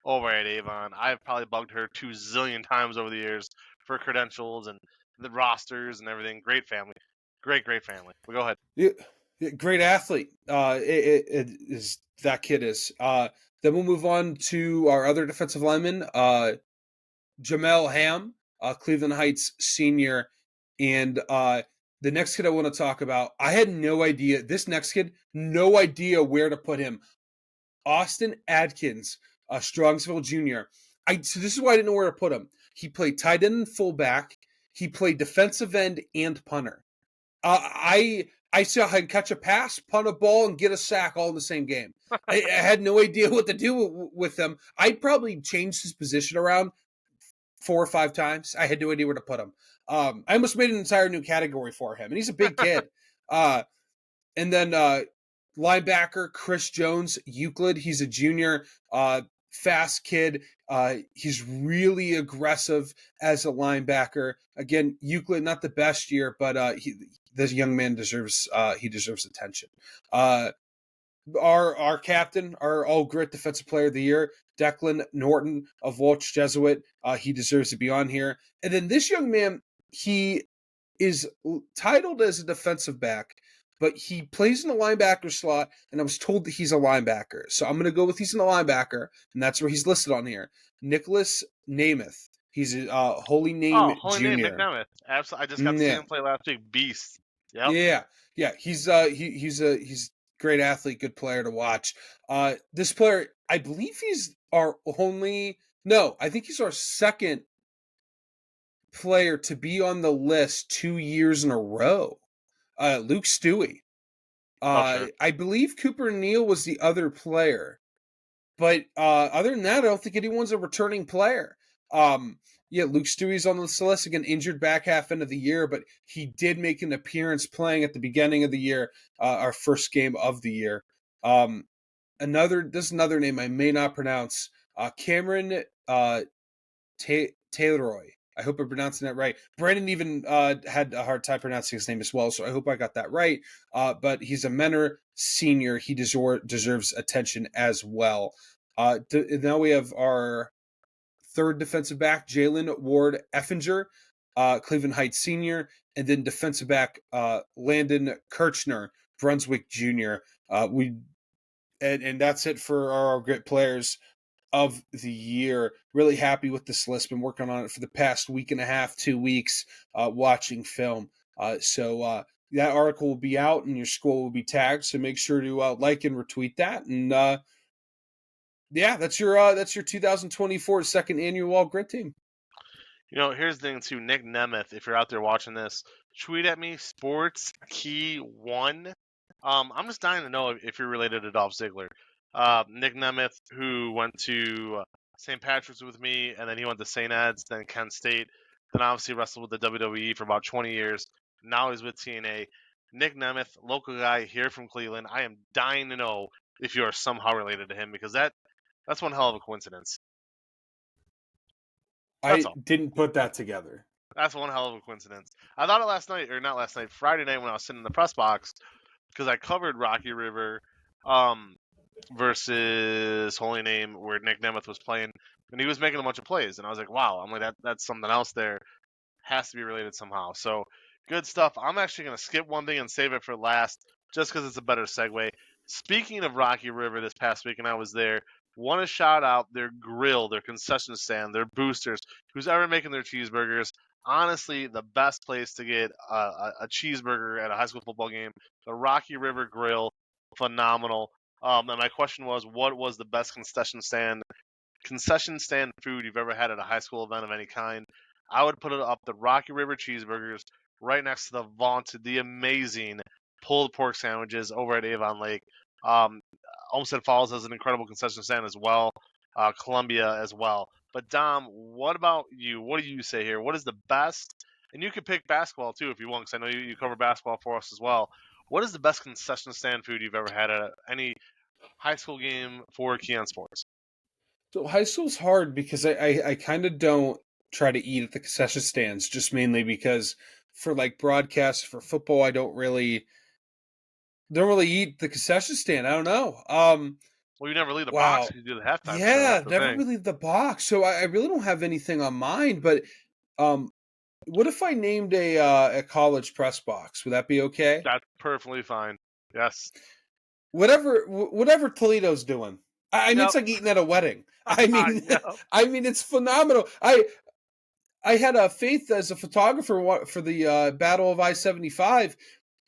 over at Avon. I've probably bugged her 2 zillion times over the years for credentials and the rosters and everything. Great family. Great family. Well, go ahead. Yeah, great athlete. It is that kid is. Then we'll move on to our other defensive lineman, Jamel Ham, Cleveland Heights senior, and the next kid I want to talk about. I had no idea. This next kid, no idea where to put him. Austin Adkins, Strongsville Jr. So this is why I didn't know where to put him. He played tight end and fullback. He played defensive end and punter. I saw him catch a pass, punt a ball, and get a sack all in the same game. I had no idea what to do with him. I probably changed his position around 4 or 5 times. I had no idea where to put him. I almost made an entire new category for him, and he's a big kid. And then linebacker Chris Jones, Euclid. He's a junior, fast kid. He's really aggressive as a linebacker. Again, Euclid, not the best year, but this young man deserves attention. Our captain, our all grit defensive player of the year, Declan Norton of Welch Jesuit. He deserves to be on here. And then this young man, he is titled as a defensive back, but he plays in the linebacker slot, and I was told that he's a linebacker. So I'm going to go with he's in the linebacker, and that's where he's listed on here. Nicholas Namath. He's a Holy Name junior. Nick Namath. Absolutely. I just got to see him play last week. Beast. Yep. Yeah. He's great athlete, good player to watch. This player, I believe he's our I think he's our second player to be on the list 2 years in a row. Luke Stewie. Sure. I believe Cooper Neal was the other player. But other than that, I don't think anyone's a returning player. Luke Stewie's on the list, again, injured back half end of the year, but he did make an appearance playing at the beginning of the year, our first game of the year. This is another name I may not pronounce. Cameron Tayroy. I hope I'm pronouncing that right. Brandon even had a hard time pronouncing his name as well, so I hope I got that right. But he's a Menor senior. He deserves attention as well. Now we have our third defensive back, Jalen Ward Effinger, Cleveland Heights senior, and then defensive back Landon Kirchner, Brunswick junior. And that's it for our great players of the year. Really happy with this list. Been working on it for the past week and a half, 2 weeks, watching film. So that article will be out and your school will be tagged. So make sure to like and retweet that. And yeah, that's your 2024 second annual All Grit team. Here's the thing too, Nick Nemeth, if you're out there watching this, tweet at me, SportsKey1. I'm just dying to know if you're related to Dolph Ziggler. Nick Nemeth, who went to St. Patrick's with me, and then he went to St. Ed's, then Kent State, then obviously wrestled with the WWE for about 20 years. Now he's with TNA. Nick Nemeth, local guy here from Cleveland. I am dying to know if you are somehow related to him, because that's one hell of a coincidence. That's all. Didn't put that together. That's one hell of a coincidence. I thought it Friday night when I was sitting in the press box, because I covered Rocky River versus Holy Name, where Nick Nemeth was playing, and he was making a bunch of plays, and I was like, wow, I'm like, that's something else there. Has to be related somehow. So good stuff. I'm actually going to skip one thing and save it for last, just because it's a better segue. Speaking of Rocky River, this past week, and I was there, want to shout out their grill, their concession stand, their boosters, who's ever making their cheeseburgers. Honestly, the best place to get a cheeseburger at a high school football game, the Rocky River Grill, phenomenal. And my question was, what was the best concession stand food you've ever had at a high school event of any kind? I would put it up the Rocky River cheeseburgers right next to the vaunted, the amazing pulled pork sandwiches over at Avon Lake. Olmsted Falls has an incredible concession stand as well. Columbia as well. But Dom, what about you? What do you say here? What is the best? And you could pick basketball too if you want, because I know you cover basketball for us as well. What is the best concession stand food you've ever had at any high school game for Keon Sports? So high school's hard because I kind of don't try to eat at the concession stands, just mainly because for like broadcasts for football, I don't really eat the concession stand. I don't know. Well, you never leave the box. You do the halftime. Yeah, show. never really leave the box. So I really don't have anything on mine. But what if I named a college press box? Would that be okay? That's perfectly fine. Yes. Whatever Toledo's doing. I mean, it's like eating at a wedding. I mean, it's phenomenal. I had a Faith as a photographer for the Battle of I-75,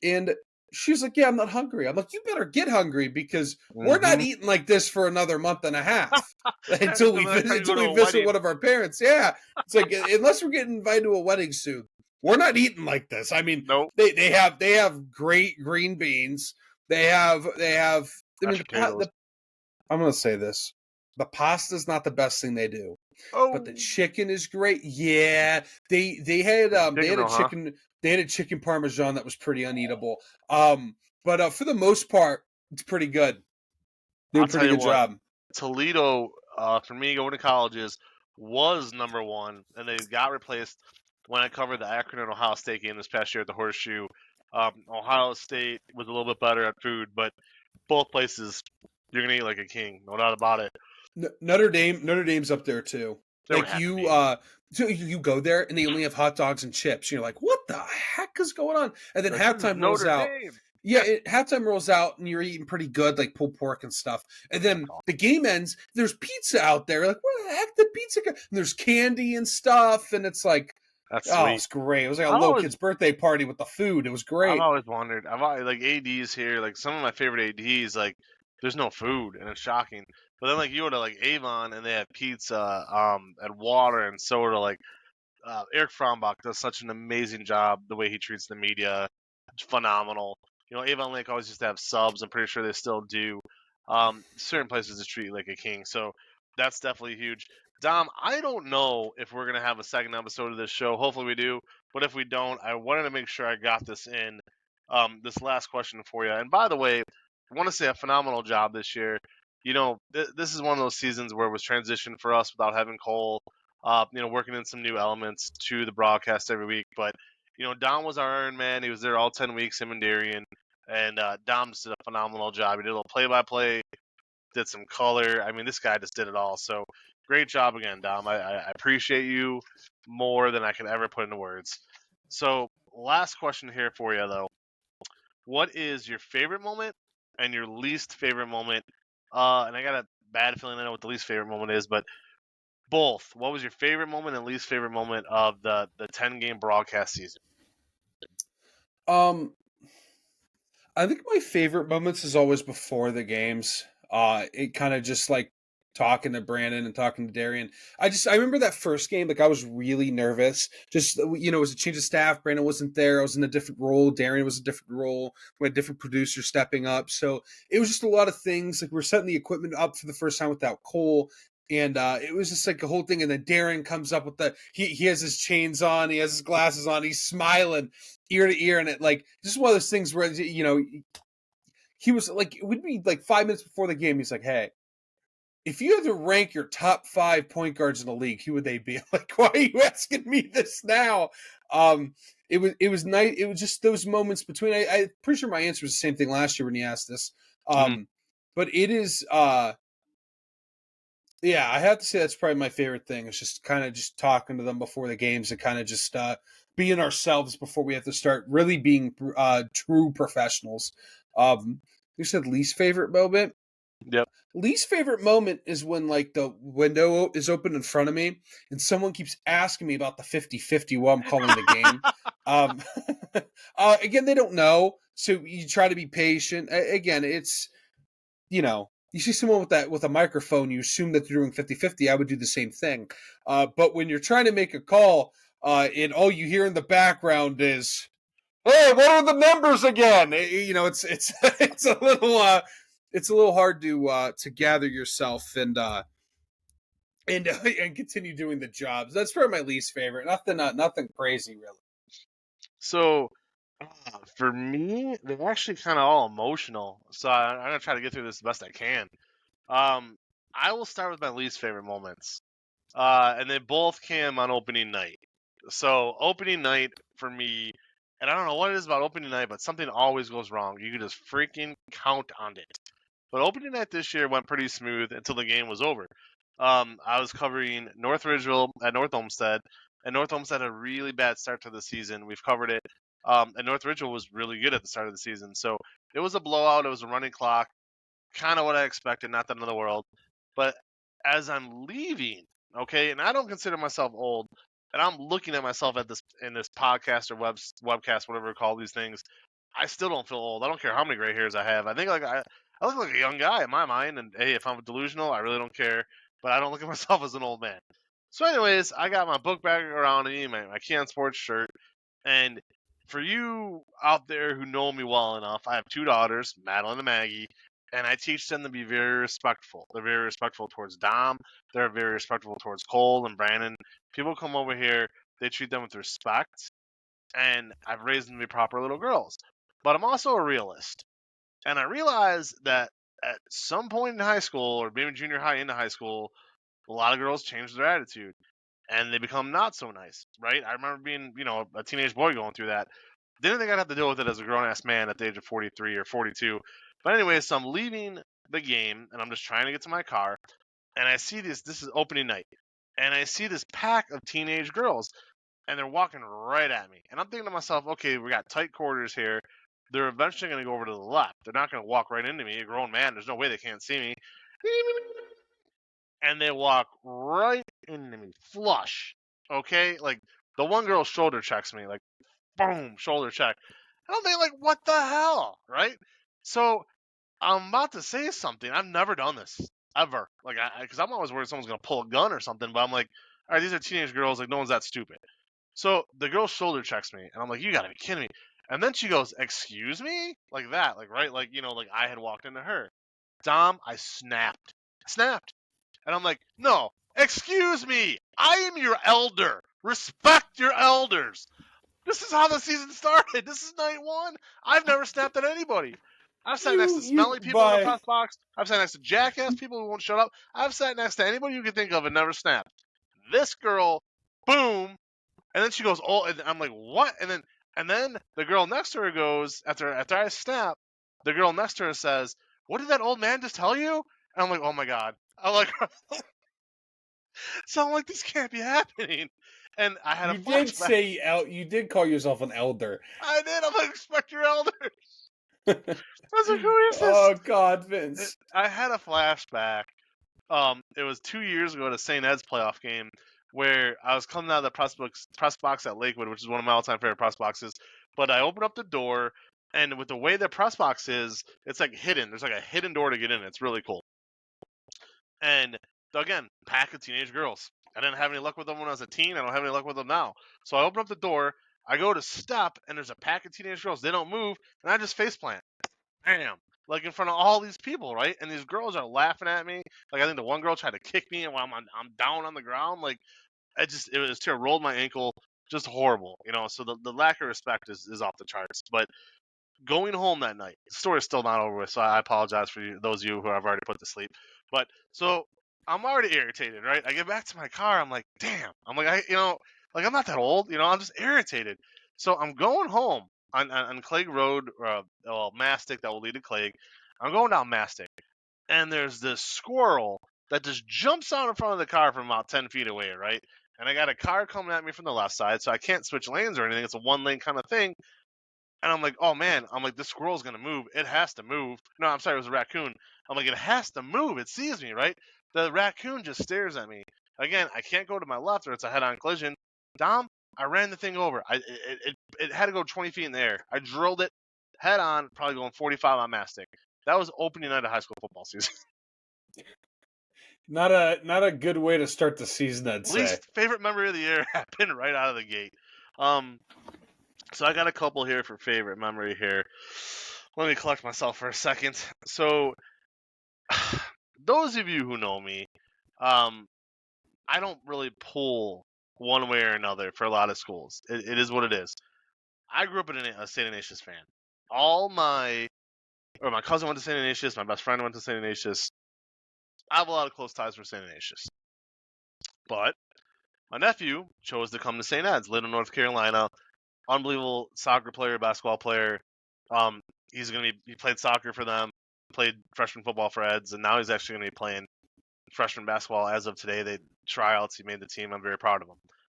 and she was like, "Yeah, I'm not hungry." I'm like, "You better get hungry because we're not eating like this for another month and a half until we visit one of our parents." Yeah, it's like unless we're getting invited to a wedding soon, we're not eating like this. I mean, nope. They have great green beans. They have. I mean, I'm going to say this. The pasta's not the best thing they do. Oh. But the chicken is great. Yeah. They had a chicken parmesan that was pretty uneatable. But for the most part, it's pretty good. They did a pretty good job. Toledo, for me going to colleges, was number one, and they got replaced when I covered the Akron and Ohio State game this past year at the Horseshoe. Ohio State was a little bit better at food, but both places you're gonna eat like a king, no doubt about it. Notre Dame's up there too. Like you go there and they only have hot dogs and chips. You're like, what the heck is going on? And then halftime rolls out. Yeah, halftime rolls out and you're eating pretty good, like pulled pork and stuff. And then the game ends. There's pizza out there. Like, where the heck did pizza go? And there's candy and stuff, and it's like, that's sweet. It's great. It was like a little kid's birthday party with the food. It was great. I've always wondered. Like ADs here, like some of my favorite ADs, like there's no food and it's shocking. But then like you go to like Avon and they have pizza, and water and soda. Like Eric Frombach does such an amazing job. The way he treats the media, it's phenomenal. Avon Lake always used to have subs. I'm pretty sure they still do. Certain places just treat like a king. So that's definitely huge. Dom, I don't know if we're going to have a second episode of this show. Hopefully we do. But if we don't, I wanted to make sure I got this in. This last question for you. And by the way, I want to say a phenomenal job this year. This is one of those seasons where it was transitioned for us without having Cole. working in some new elements to the broadcast every week. But Dom was our Iron Man. He was there all 10 weeks, him and Darian, and Dom just did a phenomenal job. He did a little play-by-play, did some color. I mean, this guy just did it all. So great job again, Dom. I appreciate you more than I could ever put into words. So last question here for you, though. What is your favorite moment and your least favorite moment? And I got a bad feeling I know what the least favorite moment is, but both. What was your favorite moment and least favorite moment of the 10-game broadcast season? Um, I think my favorite moments is always before the games. It kind of just like talking to Brandon and talking to Darian. I remember that first game, like I was really nervous. Just it was a change of staff. Brandon wasn't there. I was in a different role. Darian was a different role. We had different producers stepping up. So it was just a lot of things. Like we're setting the equipment up for the first time without Cole. And it was just like a whole thing. And then Darren comes up with he has his chains on, he has his glasses on, he's smiling ear to ear, and it like just one of those things where he was like, it would be like 5 minutes before the game, he's like, hey, if you had to rank your top 5 point guards in the league, who would they be? Like, why are you asking me this now? It was nice. It was just those moments between. I'm pretty sure my answer was the same thing last year when you asked this. But it is. Yeah, I have to say that's probably my favorite thing. It's just kind of just talking to them before the games and kind of just being ourselves before we have to start really being true professionals. You said least favorite moment? Yep. Least favorite moment is when like the window is open in front of me and someone keeps asking me about the 50-50 while I'm calling the game. Again, they don't know, so you try to be patient. Again, it's you see someone with a microphone, you assume that they're doing 50-50. I would do the same thing. But when you're trying to make a call, and all you hear in the background is, "Hey, what are the numbers again?" It's it's a little hard to gather yourself and continue doing the jobs. That's probably my least favorite. Nothing crazy really. So for me, they're actually kind of all emotional. So I'm gonna try to get through this the best I can. I will start with my least favorite moments, and they both came on opening night. So opening night for me, and I don't know what it is about opening night, but something always goes wrong. You can just freaking count on it. But opening night this year went pretty smooth until the game was over. I was covering North Ridgeville at North Olmsted, and North Olmsted had a really bad start to the season. We've covered it. And North Ridgeville was really good at the start of the season. So it was a blowout. It was a running clock. Kind of what I expected, not the end of the world. But as I'm leaving, okay, and I don't consider myself old, and I'm looking at myself at this in this podcast or webcast, whatever we call these things, I still don't feel old. I don't care how many gray hairs I have. I think I look like a young guy in my mind, and hey, if I'm delusional, I really don't care. But I don't look at myself as an old man. So, anyways, I got my book bag around me, my Keon Sports shirt, and for you out there who know me well enough, I have 2 daughters, Madeline and Maggie, and I teach them to be very respectful. They're very respectful towards Dom. They're very respectful towards Cole and Brandon. People come over here, they treat them with respect, and I've raised them to be proper little girls. But I'm also a realist, and I realize that at some point in high school, or maybe junior high into high school, a lot of girls change their attitude and they become not so nice, right? I remember being, a teenage boy going through that. Didn't think I'd have to deal with it as a grown ass man at the age of 43 or 42. But anyway, so I'm leaving the game and I'm just trying to get to my car, and I see this is opening night, and I see this pack of teenage girls, and they're walking right at me. And I'm thinking to myself, okay, we got tight quarters here. They're eventually going to go over to the left. They're not going to walk right into me. A grown man, there's no way they can't see me. And they walk right into me, flush. Okay, like the one girl shoulder checks me, like boom, shoulder check. And I'm thinking, like, what the hell, right? So I'm about to say something. I've never done this ever, like, because I'm always worried someone's gonna pull a gun or something. But I'm like, all right, these are teenage girls. Like, no one's that stupid. So the girl shoulder checks me, and I'm like, you gotta be kidding me. And then she goes, excuse me, like that, like right, like like I had walked into her. Dom, I snapped. And I'm like, no, excuse me. I am your elder. Respect your elders. This is how the season started. This is night 1. I've never snapped at anybody. I've sat next to smelly people in the press box. I've sat next to jackass people who won't shut up. I've sat next to anybody you can think of and never snapped. this girl, boom, and then she goes, oh, and I'm like, what? And then the girl next to her goes, after I snap, the girl next to her says, what did that old man just tell you? And I'm like, oh my God. I'm like, so I'm like, this can't be happening. And I had a You did flashback. say you did call yourself an elder. I did. I'm like, respect your elders. I was like, who is this? Oh God, Vince. I had a flashback. It was 2 years ago at a St. Ed's playoff game where I was coming out of the press box at Lakewood, which is one of my all-time favorite press boxes. But I opened up the door, and with the way the press box is, it's like hidden. There's like a hidden door to get in. It's really cool. And again, pack of teenage girls. I didn't have any luck with them when I was a teen. I don't have any luck with them now. So I open up the door. I go to step, and there's a pack of teenage girls. They don't move, and I just faceplant. Bam! Like in front of all these people, right? And these girls are laughing at me. Like I think the one girl tried to kick me, and while I'm down on the ground, like it was terrible. Rolled my ankle, just horrible, you know. So the lack of respect is off the charts. But going home that night, the story's still not over with, so I apologize for those of you who I've already put to sleep. But so I'm already irritated, right? I get back to my car, I'm like, damn. I'm like, I'm not that old, I'm just irritated. So I'm going home on Clague Road, Mastic that will lead to Clague. I'm going down Mastic, and there's this squirrel that just jumps out in front of the car from about 10 feet away, right? And I got a car coming at me from the left side, so I can't switch lanes or anything. It's a one-lane kind of thing. And I'm like, oh man, this squirrel's gonna move. It has to move. No, I'm sorry, it was a raccoon. I'm like, it has to move. It sees me, right? The raccoon just stares at me. Again, I can't go to my left or it's a head-on collision. Dom, I ran the thing over. It had to go 20 feet in the air. I drilled it head on, probably going 45 on Mastic. That was opening night of high school football season. Not a good way to start the season, I'd say. Least favorite memory of the year happened right out of the gate. So I got a couple here for favorite memory here. Let me collect myself for a second. So those of you who know me, I don't really pull one way or another for a lot of schools. It is what it is. I grew up a St. Ignatius fan. My cousin went to St. Ignatius. My best friend went to St. Ignatius. I have a lot of close ties with St. Ignatius. But my nephew chose to come to St. Ed's, Little, North Carolina. Unbelievable soccer player, basketball player. He played soccer for them, played freshman football for Eds, and now he's actually going to be playing freshman basketball as of today. They tryouts. He made the team. I'm very proud of him.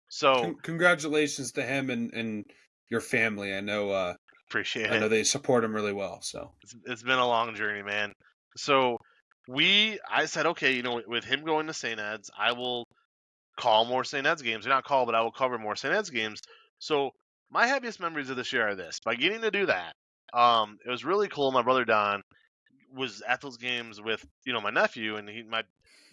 So congratulations to him and your family. I know. Appreciate it. I know they support him really well. So it's been a long journey, man. So I said, okay, with him going to St. Ed's, I will call more St. Ed's games. Or not call, but I will cover more St. Ed's games. So my happiest memories of this year are this. By getting to do that, it was really cool. My brother Don was at those games with, my nephew, and my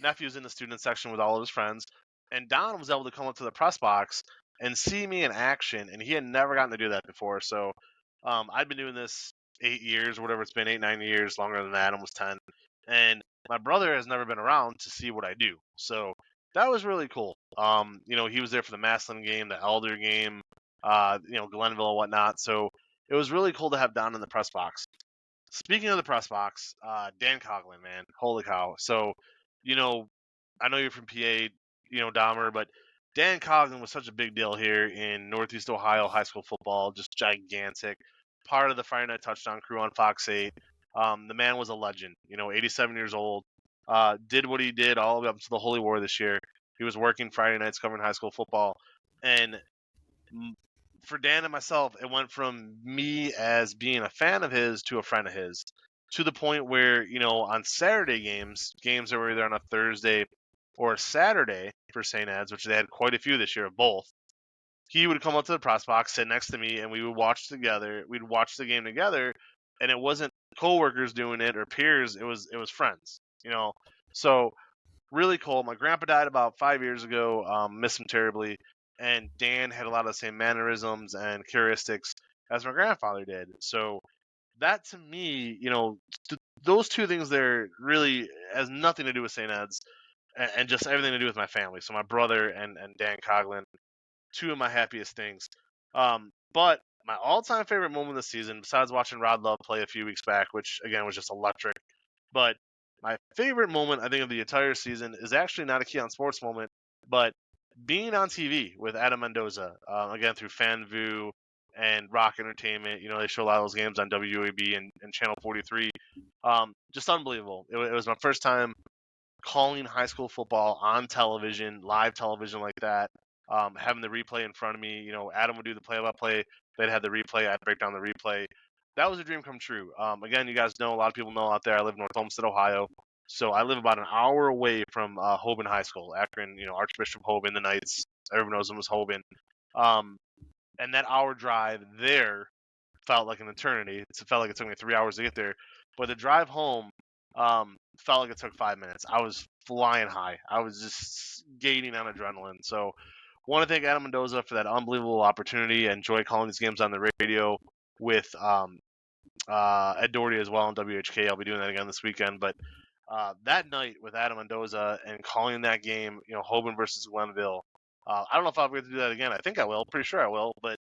nephew's in the student section with all of his friends. And Don was able to come up to the press box and see me in action, and he had never gotten to do that before. So I've been doing this 8 years or whatever it's been, 8, 9 years, longer than that, almost 10. And my brother has never been around to see what I do. So that was really cool. He was there for the Massillon game, the Elder game, Glenville and whatnot. So it was really cool to have Don in the press box. Speaking of the press box, Dan Coughlin, man, holy cow. So, I know you're from PA, Dahmer, but Dan Coughlin was such a big deal here in Northeast Ohio high school football, just gigantic. Part of the Friday Night Touchdown crew on Fox 8. The man was a legend, 87 years old. Did what he did all the way up to the Holy War this year. He was working Friday nights covering high school football. And for Dan and myself, it went from me as being a fan of his to a friend of his, to the point where, on Saturday games that were either on a Thursday or a Saturday for St. Ed's, which they had quite a few this year of both, he would come up to the press box, sit next to me, and we would watch together. We'd watch the game together, and it wasn't coworkers doing it or peers. It was friends, So really cool. My grandpa died about 5 years ago. Miss him terribly. And Dan had a lot of the same mannerisms and characteristics as my grandfather did. So that to me, those two things there really has nothing to do with St. Ed's and just everything to do with my family. So my brother and Dan Coughlin, two of my happiest things. But my all-time favorite moment of the season, besides watching Rod Love play a few weeks back, which again was just electric, but my favorite moment I think of the entire season is actually not a Key on Sports moment, but being on TV with Adam Mendoza, again through FanView and Rock Entertainment. They show a lot of those games on WAB and Channel 43. Just unbelievable. It was my first time calling high school football on television, live television like that. Having the replay in front of me. Adam would do the play-by-play. They'd have the replay. I'd break down the replay. That was a dream come true. Again, you guys know, a lot of people know out there, I live in North Olmsted, Ohio. So I live about an hour away from Hoban High School, Akron, Archbishop Hoban, the Knights. Everyone knows them as Hoban. And that hour drive there felt like an eternity. It felt like it took me 3 hours to get there. But the drive home felt like it took 5 minutes. I was flying high. I was just gaining on adrenaline. So want to thank Adam Mendoza for that unbelievable opportunity. I enjoy calling these games on the radio with Ed Doherty as well on WHK. I'll be doing that again this weekend. But that night with Adam Mendoza and calling that game, Hoban versus Glenville, I don't know if I'll be able to do that again. I think I will. Pretty sure I will. But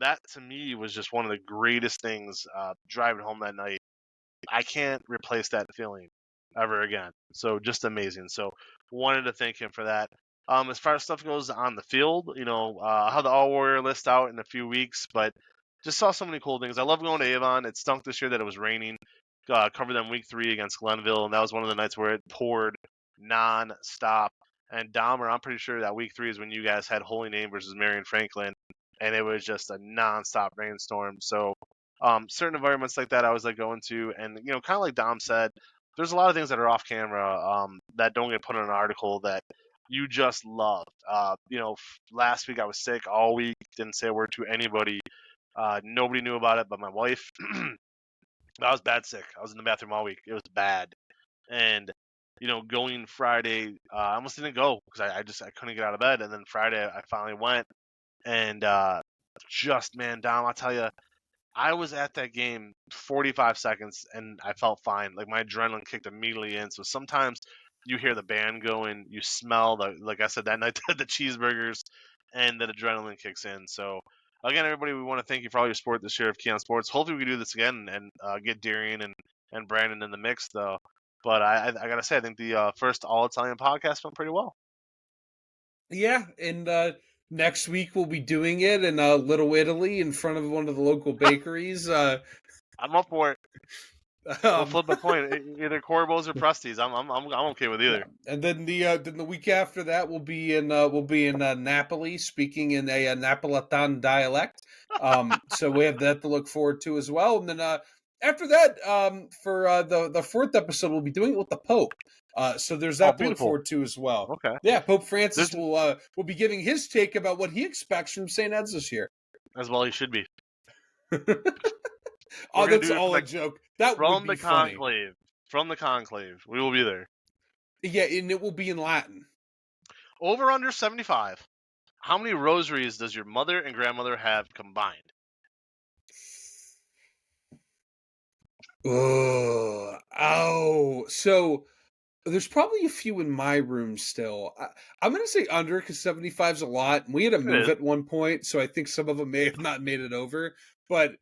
that to me was just one of the greatest things driving home that night. I can't replace that feeling ever again. So just amazing. So wanted to thank him for that. As far as stuff goes on the field, I'll have the All Warrior list out in a few weeks, but just saw so many cool things. I love going to Avon. It stunk this year that it was raining. Covered them week 3 against Glenville, and that was one of the nights where it poured non-stop. And Dahmer, I'm pretty sure that week 3 is when you guys had Holy Name versus Marion Franklin, and it was just a non-stop rainstorm. So certain environments like that I was like going to, and kind of like Dom said, there's a lot of things that are off camera that don't get put in an article that you just love. Last week I was sick all week, didn't say a word to anybody. Nobody knew about it but my wife. I was bad sick. I was in the bathroom all week. It was bad. And going Friday, I almost didn't go because I couldn't get out of bed. And then Friday I finally went, and man, Dom, I'll tell you, I was at that game 45 seconds and I felt fine. Like my adrenaline kicked immediately in. So sometimes you hear the band going, you smell like I said that night, the cheeseburgers, and the adrenaline kicks in. So again, everybody, we want to thank you for all your support this year of Keon Sports. Hopefully we can do this again and get Darian and Brandon in the mix though. But I gotta say, I think the first all Italian podcast went pretty well. Yeah, and next week we'll be doing it in Little Italy in front of one of the local bakeries. I'm up for it. We'll flip a coin, either Corbo's or Presty's. I'm okay with either. Yeah. And then the week after that we'll be in Napoli, speaking in a Napolitan dialect. So we have that to look forward to as well. And then after that, for the 4th episode, we'll be doing it with the Pope. So there's that to look forward to as well. Okay. Yeah, Pope Francis will be giving his take about what he expects from St. Ed's this year. As well, he should be. Oh, that's all a joke. That would be funny. From the conclave, we will be there. Yeah, and it will be in Latin. Over under 75. How many rosaries does your mother and grandmother have combined? So there's probably a few in my room still. I'm going to say under because 75 is a lot. We had to move at one point, so I think some of them may have not made it over. But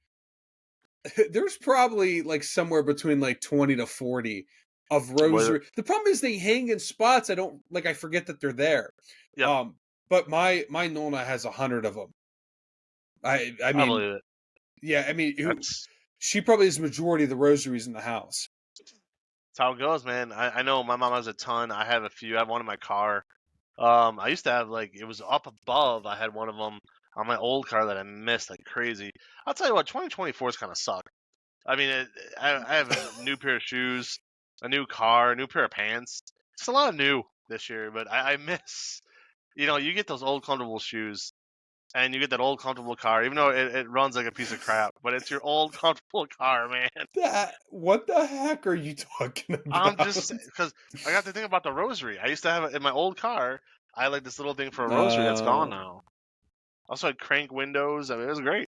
there's probably like somewhere between like 20 to 40 of rosary. The problem is they hang in spots. I forget that they're there. Yep. But my Nonna has 100 of them. I mean, believe it. Yeah, I mean, she probably has the majority of the rosaries in the house. That's how it goes, man. I know my mom has a ton. I have a few. I have one in my car. I used to have it was up above. I had one of them on my old car that I missed like crazy. I'll tell you what, 2024's kind of sucked. I mean, I have a new pair of shoes, a new car, a new pair of pants. Just a lot of new this year, but I miss, you get those old comfortable shoes and you get that old comfortable car, even though it runs like a piece of crap, but it's your old comfortable car, man. What the heck are you talking about? I'm just, because I got to think about the rosary. I used to have it in my old car. I had this little thing for a rosary that's gone now. Also had crank windows. I mean, it was great.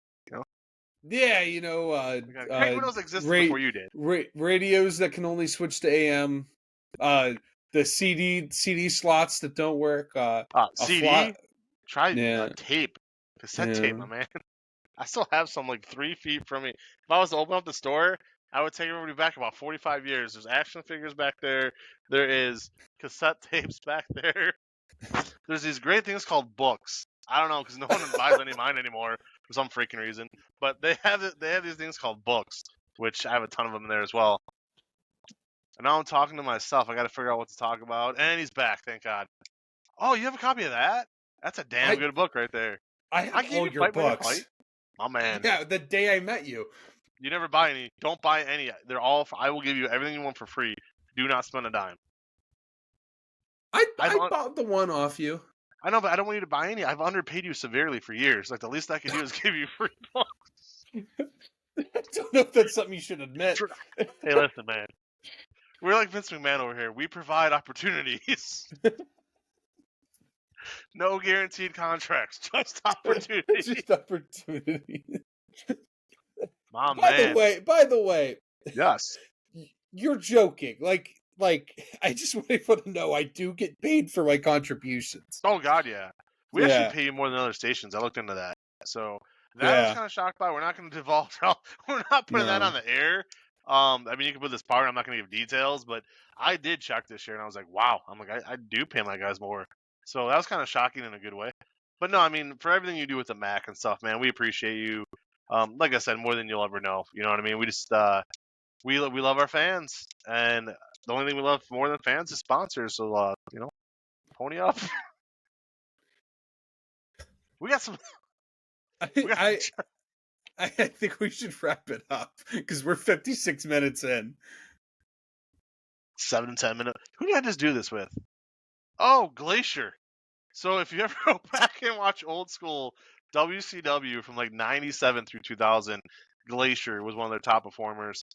Yeah, crank windows existed before you did. Radios that can only switch to AM. The CD slots that don't work. CD? Try tape. Cassette tape, my man. I still have some 3 feet from me. If I was to open up the store, I would take everybody back about 45 years. There's action figures back there. There is cassette tapes back there. There's these great things called books. I don't know because no one buys any of mine anymore for some freaking reason. But they have these things called books, which I have a ton of them there as well. And now I'm talking to myself. I got to figure out what to talk about. And he's back, thank God. Oh, you have a copy of that? That's a damn good book right there. I have I gave all you your Fight Money books. Fight. My man. Yeah, the day I met you. You never buy any. Don't buy any. They're all. I will give you everything you want for free. Do not spend a dime. I bought the one off you. I know, but I don't want you to buy any. I've underpaid you severely for years. Like the least I can do is give you free books. I don't know if that's something you should admit. Hey, listen, man. We're like Vince McMahon over here. We provide opportunities. No guaranteed contracts, just opportunities. Just opportunity. My By man. the way. Yes. You're joking. Like I just want people to know I do get paid for my contributions. Oh God, yeah. We actually pay you more than other stations. I looked into that. So that I was kind of shocked by. We're not going to divulge. We're not putting that on the air. I mean, you can put this part. I'm not going to give details, but I did check this year, and I was like, wow. I'm like, I do pay my guys more. So that was kind of shocking in a good way. But no, I mean, for everything you do with the Mac and stuff, man, we appreciate you. Like I said, more than you'll ever know. You know what I mean? We just we love our fans, and the only thing we love more than fans is sponsors. So you know, pony up. We got some. I think we should wrap it up because we're 56 minutes in. 7 to 10 minutes. Who did I just do this with? Oh, Glacier. So if you ever go back and watch old school WCW from like 97 through 2000, Glacier was one of their top performers,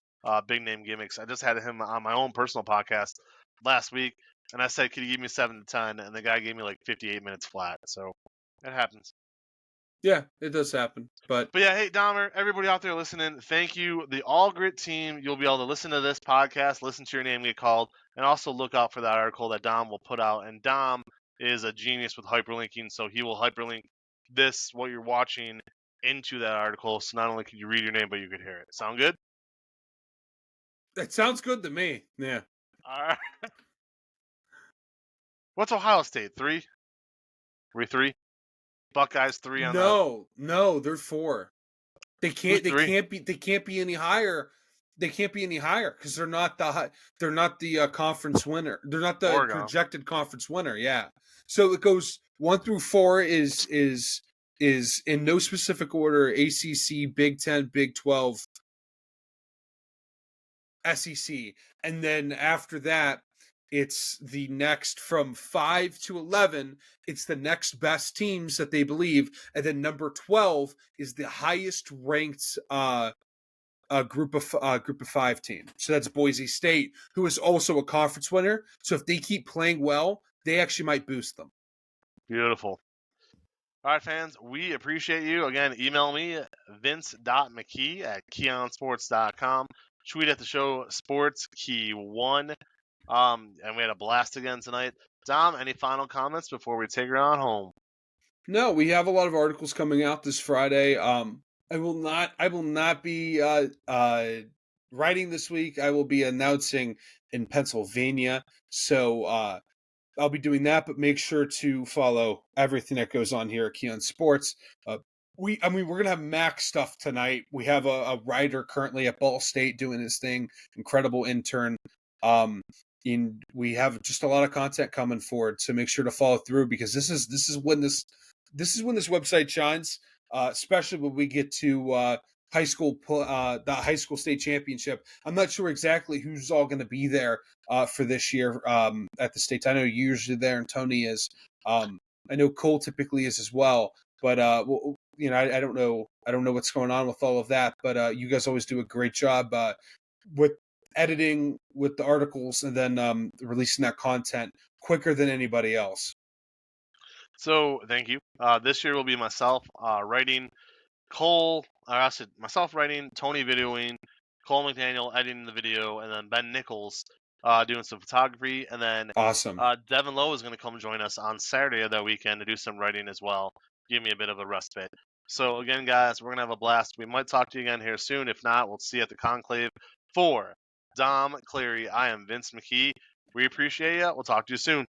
big name gimmicks. I just had him on my own personal podcast last week, and I said, could you give me 7 to 10? And the guy gave me like 58 minutes flat. So it happens. Yeah, it does happen. But yeah, hey, Dahmer, everybody out there listening, thank you. The All Grit team, you'll be able to listen to this podcast, listen to your name get called, and also look out for that article that Dom will put out. And Dom is a genius with hyperlinking, so he will hyperlink this, what you're watching, into that article. So not only can you read your name, but you could hear it. Sound good? That sounds good to me. Yeah. All right. What's Ohio State? 3? Are we 3? Buckeyes 3 on No, they're 4. They can't be any higher. They can't be any higher because they're not the conference winner. They're not the Oregon. Projected conference winner. Yeah. So it goes 1 through 4 is in no specific order: ACC, Big 10, Big 12, SEC, and then after that, it's the next from 5 to 11. It's the next best teams that they believe, and then number 12 is the highest ranked group of 5 team. So that's Boise State, who is also a conference winner. So if they keep playing well, they actually might boost them. Beautiful. All right, fans, we appreciate you. Again, email me, vince.mckee@keonsports.com. Tweet at the show, SportsKey1. And we had a blast again tonight. Dom, any final comments before we take her on home? No, we have a lot of articles coming out this Friday. I will not be writing this week. I will be announcing in Pennsylvania. So I'll be doing that, but make sure to follow everything that goes on here at Keon Sports. We're gonna have Mac stuff tonight. We have a writer currently at Ball State doing his thing, incredible intern. And we have just a lot of content coming forward, so make sure to follow through because this is when this website shines, especially when we get to high school, the high school state championship. I'm not sure exactly who's all going to be there for this year at the states. I know you're usually there, and Tony is. I know Cole typically is as well, but well, you know, I don't know what's going on with all of that. But you guys always do a great job with editing, with the articles, and then releasing that content quicker than anybody else. So thank you. This year will be myself writing, myself writing, Tony videoing, Cole McDaniel editing the video, and then Ben Nichols doing some photography, and then awesome. Devin Lowe is going to come join us on Saturday of that weekend to do some writing as well. Give me a bit of a respite. So again, guys, we're going to have a blast. We might talk to you again here soon. If not, we'll see you at the Conclave. For Dom Clary, I am Vince McKee. We appreciate you. We'll talk to you soon.